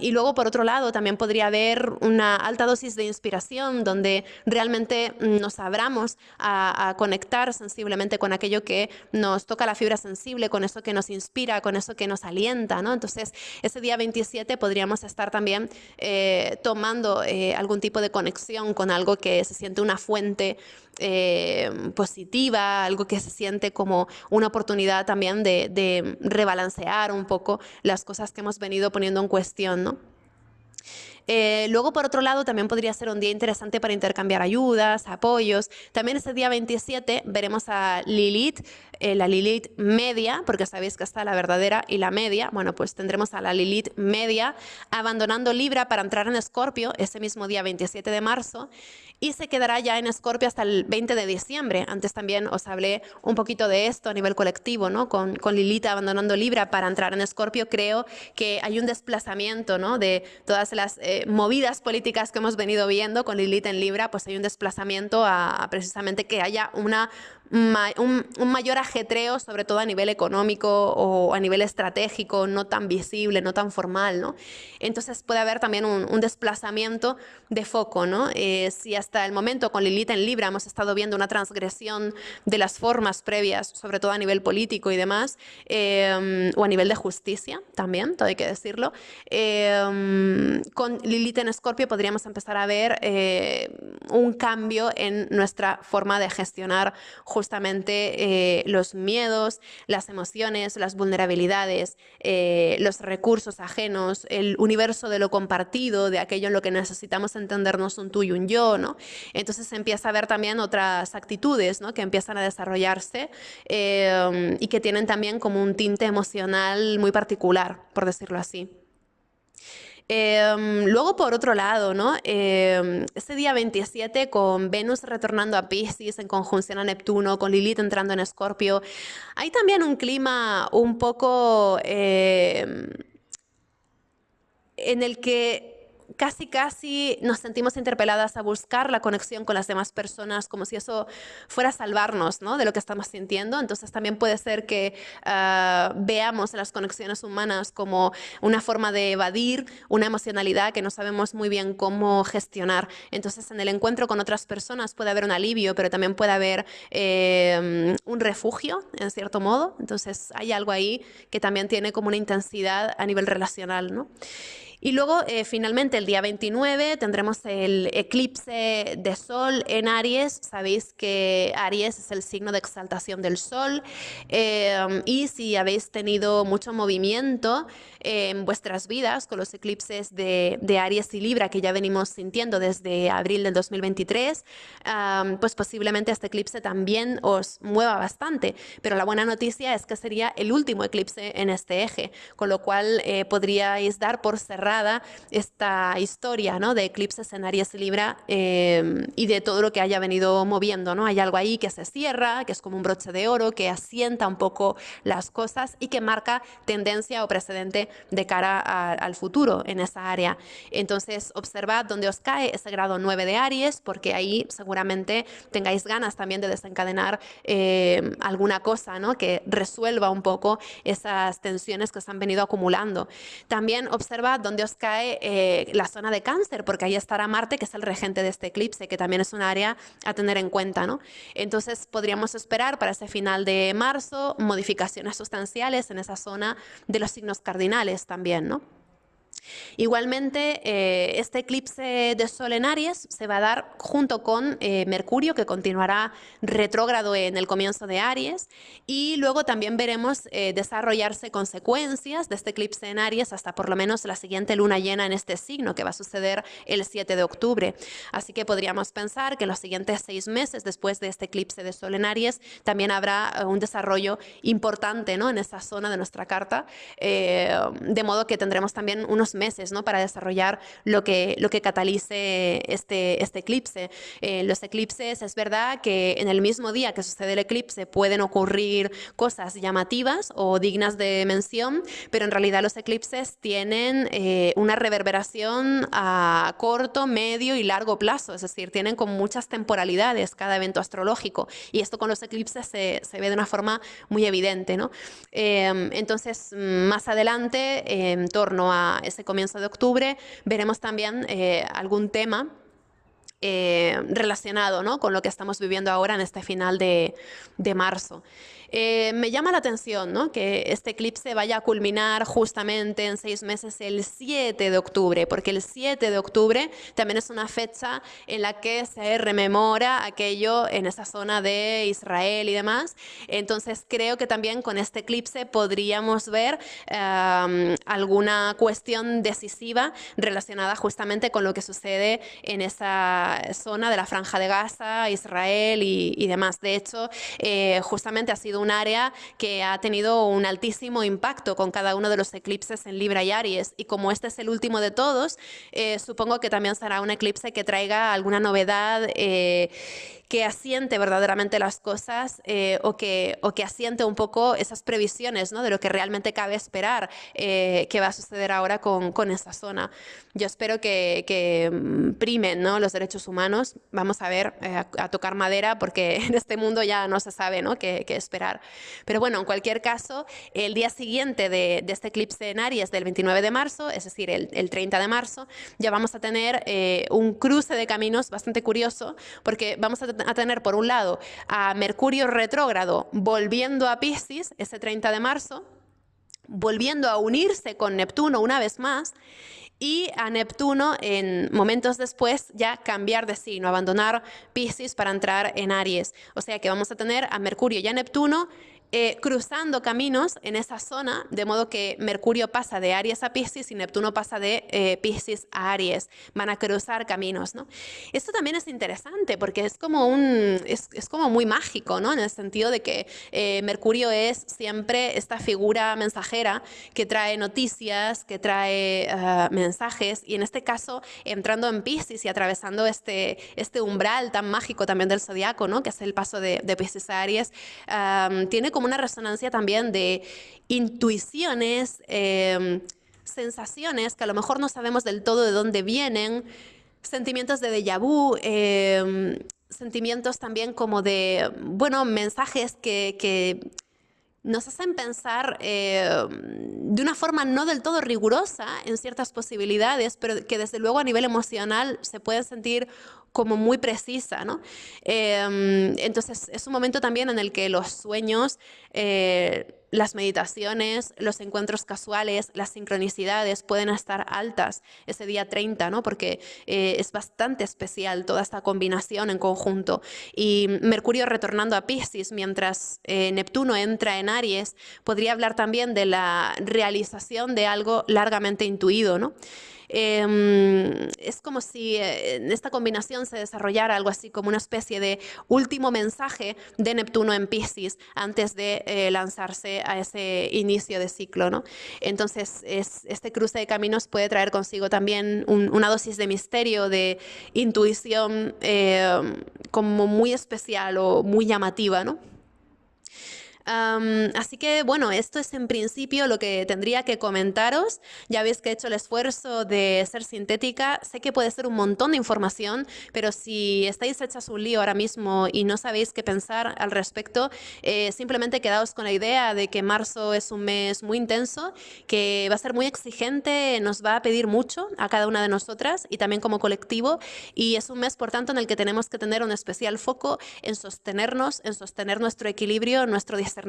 Y luego, por otro lado, también podría haber una alta dosis de inspiración donde realmente nos abramos a conectar sensiblemente con aquello que nos toca la fibra sensible, con eso que nos inspira, con eso que nos alienta, ¿no? Entonces, ese día 27 podríamos estar también tomando algún tipo de conexión con algo que se siente una fuente positiva, algo que se siente como una oportunidad también de rebalancear un poco las cosas que hemos venido poniendo en cuestión, ¿no? Luego, por otro lado, también podría ser un día interesante para intercambiar ayudas, apoyos. También ese día 27 veremos a Lilith, la Lilith media, porque sabéis que está la verdadera y la media. Bueno, pues tendremos a la Lilith media abandonando Libra para entrar en Escorpio ese mismo día 27 de marzo y se quedará ya en Escorpio hasta el 20 de diciembre. Antes también os hablé un poquito de esto a nivel colectivo, ¿no? Con Lilith abandonando Libra para entrar en Escorpio, creo que hay un desplazamiento, ¿no? De todas las movidas políticas que hemos venido viendo con Lilith en Libra, pues hay un desplazamiento a precisamente que haya un mayor ajetreo, sobre todo a nivel económico o a nivel estratégico, no tan visible, no tan formal, ¿no? Entonces puede haber también un desplazamiento de foco, ¿no? Si hasta el momento con Lilith en Libra hemos estado viendo una transgresión de las formas previas, sobre todo a nivel político y demás, o a nivel de justicia también, todo hay que decirlo, con Lilith en Escorpio podríamos empezar a ver un cambio en nuestra forma de gestionar justamente los miedos, las emociones, las vulnerabilidades, los recursos ajenos, el universo de lo compartido, de aquello en lo que necesitamos entendernos un tú y un yo, ¿no? Entonces se empieza a ver también otras actitudes, ¿no? que empiezan a desarrollarse y que tienen también como un tinte emocional muy particular, por decirlo así. Luego, por otro lado, ¿no? Ese día 27 con Venus retornando a Piscis en conjunción a Neptuno, con Lilith entrando en Escorpio, hay también un clima un poco en el que casi nos sentimos interpeladas a buscar la conexión con las demás personas, como si eso fuera a salvarnos, ¿no? de lo que estamos sintiendo. Entonces también puede ser que veamos las conexiones humanas como una forma de evadir una emocionalidad que no sabemos muy bien cómo gestionar. Entonces en el encuentro con otras personas puede haber un alivio, pero también puede haber un refugio, en cierto modo. Entonces hay algo ahí que también tiene como una intensidad a nivel relacional, ¿no? Y luego, finalmente, el día 29 tendremos el eclipse de Sol en Aries. Sabéis que Aries es el signo de exaltación del Sol. Y si habéis tenido mucho movimiento en vuestras vidas con los eclipses de Aries y Libra que ya venimos sintiendo desde abril del 2023, pues posiblemente este eclipse también os mueva bastante. Pero la buena noticia es que sería el último eclipse en este eje, con lo cual podríais dar por cerrado cerrada esta historia, ¿no?, de eclipses en Aries y Libra y de todo lo que haya venido moviendo, ¿no? Hay algo ahí que se cierra, que es como un broche de oro, que asienta un poco las cosas y que marca tendencia o precedente de cara al futuro en esa área. Entonces, observad dónde os cae ese grado 9 de Aries, porque ahí seguramente tengáis ganas también de desencadenar alguna cosa, ¿no?, que resuelva un poco esas tensiones que os han venido acumulando. También observad dónde os cae la zona de Cáncer, porque ahí estará Marte, que es el regente de este eclipse, que también es un área a tener en cuenta, ¿no? Entonces podríamos esperar para ese final de marzo modificaciones sustanciales en esa zona de los signos cardinales también, ¿no? Igualmente, este eclipse de Sol en Aries se va a dar junto con Mercurio, que continuará retrógrado en el comienzo de Aries, y luego también veremos desarrollarse consecuencias de este eclipse en Aries hasta por lo menos la siguiente luna llena en este signo, que va a suceder el 7 de octubre. Así que podríamos pensar que los siguientes 6 meses después de este eclipse de Sol en Aries también habrá un desarrollo importante, ¿no?, en esa zona de nuestra carta, de modo que tendremos también unos meses, ¿no?, para desarrollar lo que catalice este eclipse. Los eclipses, es verdad que en el mismo día que sucede el eclipse pueden ocurrir cosas llamativas o dignas de mención, pero en realidad los eclipses tienen una reverberación a corto, medio y largo plazo, es decir, tienen con muchas temporalidades cada evento astrológico, y esto con los eclipses se ve de una forma muy evidente, ¿no? Entonces, más adelante, en torno a ese comienzo de octubre, veremos también algún tema relacionado, ¿no?, con lo que estamos viviendo ahora en este final de marzo. Me llama la atención, ¿no?, que este eclipse vaya a culminar justamente en 6 meses el 7 de octubre, porque el 7 de octubre también es una fecha en la que se rememora aquello en esa zona de Israel y demás. Entonces creo que también con este eclipse podríamos ver alguna cuestión decisiva relacionada justamente con lo que sucede en esa zona de la Franja de Gaza, Israel y demás. De hecho, justamente ha sido un área que ha tenido un altísimo impacto con cada uno de los eclipses en Libra y Aries, y como este es el último de todos, supongo que también será un eclipse que traiga alguna novedad que asiente verdaderamente las cosas o que asiente un poco esas previsiones, ¿no?, de lo que realmente cabe esperar que va a suceder ahora con esta zona. Yo espero que primen, ¿no?, los derechos humanos. Vamos a ver, a tocar madera, porque en este mundo ya no se sabe, ¿no?, qué esperar. Pero bueno, en cualquier caso, el día siguiente de este eclipse en Aries del 29 de marzo, es decir, el 30 de marzo, ya vamos a tener un cruce de caminos bastante curioso, porque vamos a tener por un lado a Mercurio retrógrado volviendo a Piscis ese 30 de marzo, volviendo a unirse con Neptuno una vez más, y a Neptuno en momentos después ya cambiar de signo, abandonar Piscis para entrar en Aries. O sea que vamos a tener a Mercurio y a Neptuno cruzando caminos en esa zona, de modo que Mercurio pasa de Aries a Piscis y Neptuno pasa de Piscis a Aries. Van a cruzar caminos, ¿no? Esto también es interesante porque es como es como muy mágico, ¿no?, en el sentido de que Mercurio es siempre esta figura mensajera que trae noticias, que trae mensajes, y en este caso entrando en Piscis y atravesando este umbral tan mágico también del zodiaco, ¿no?, que es el paso de Piscis a Aries, tiene como una resonancia también de intuiciones, sensaciones que a lo mejor no sabemos del todo de dónde vienen, sentimientos de déjà vu, sentimientos también como de, bueno, mensajes que nos hacen pensar de una forma no del todo rigurosa en ciertas posibilidades, pero que desde luego a nivel emocional se pueden sentir como muy precisa, ¿no? Entonces es un momento también en el que los sueños, las meditaciones, los encuentros casuales, las sincronicidades pueden estar altas ese día 30, ¿no?, porque es bastante especial toda esta combinación en conjunto. Y Mercurio retornando a Piscis mientras Neptuno entra en Aries podría hablar también de la realización de algo largamente intuido, ¿no? Es como si en esta combinación se desarrollara algo así como una especie de último mensaje de Neptuno en Piscis antes de lanzarse a ese inicio de ciclo, ¿no? Entonces, este cruce de caminos puede traer consigo también una dosis de misterio, de intuición como muy especial o muy llamativa, ¿no? Así que bueno, esto es en principio lo que tendría que comentaros. Ya veis que he hecho el esfuerzo de ser sintética. Sé que puede ser un montón de información, pero si estáis hechas un lío ahora mismo y no sabéis qué pensar al respecto, simplemente quedaos con la idea de que marzo es un mes muy intenso, que va a ser muy exigente, nos va a pedir mucho a cada una de nosotras y también como colectivo, y es un mes, por tanto, en el que tenemos que tener un especial foco en sostenernos, en sostener nuestro equilibrio, nuestro discernimiento,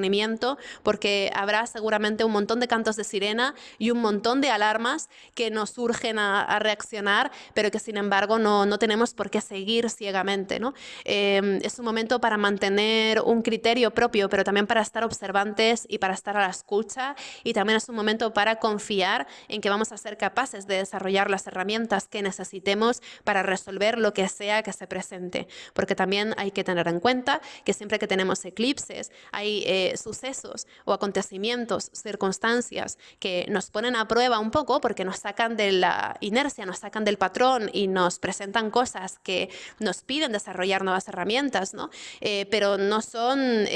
porque habrá seguramente un montón de cantos de sirena y un montón de alarmas que nos urgen a reaccionar, pero que sin embargo no tenemos por qué seguir ciegamente, ¿no? Es un momento para mantener un criterio propio, pero también para estar observantes y para estar a la escucha, y también es un momento para confiar en que vamos a ser capaces de desarrollar las herramientas que necesitemos para resolver lo que sea que se presente, porque también hay que tener en cuenta que siempre que tenemos eclipses hay sucesos o acontecimientos, circunstancias que nos ponen a prueba un poco porque nos sacan de la inercia, nos sacan del patrón y nos presentan cosas que nos piden desarrollar nuevas herramientas, ¿no? Pero no son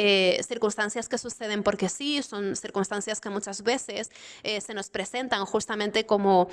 circunstancias que suceden porque sí, son circunstancias que muchas veces se nos presentan justamente como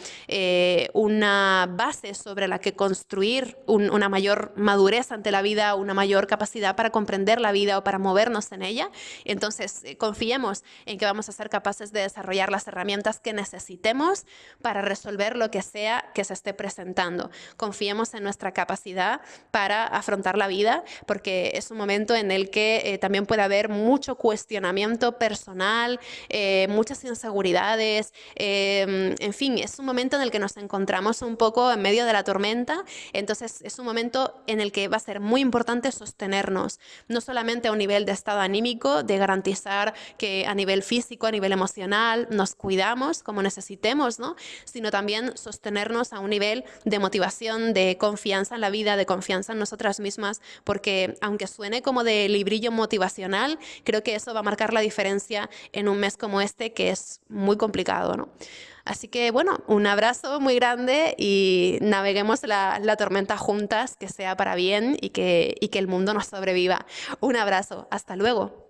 una base sobre la que construir una mayor madurez ante la vida, una mayor capacidad para comprender la vida o para movernos en ella. Entonces, confiemos en que vamos a ser capaces de desarrollar las herramientas que necesitemos para resolver lo que sea que se esté presentando. Confiemos en nuestra capacidad para afrontar la vida, porque es un momento en el que también puede haber mucho cuestionamiento personal, muchas inseguridades, en fin, es un momento en el que nos encontramos un poco en medio de la tormenta. Entonces es un momento en el que va a ser muy importante sostenernos, no solamente a un nivel de estado anímico, de garantizar que a nivel físico, a nivel emocional, nos cuidamos como necesitemos, ¿no? Sino también sostenernos a un nivel de motivación, de confianza en la vida, de confianza en nosotras mismas, porque aunque suene como de librillo motivacional, creo que eso va a marcar la diferencia en un mes como este, que es muy complicado, ¿no? Así que bueno, un abrazo muy grande y naveguemos la tormenta juntas, que sea para bien y que el mundo nos sobreviva. Un abrazo, hasta luego.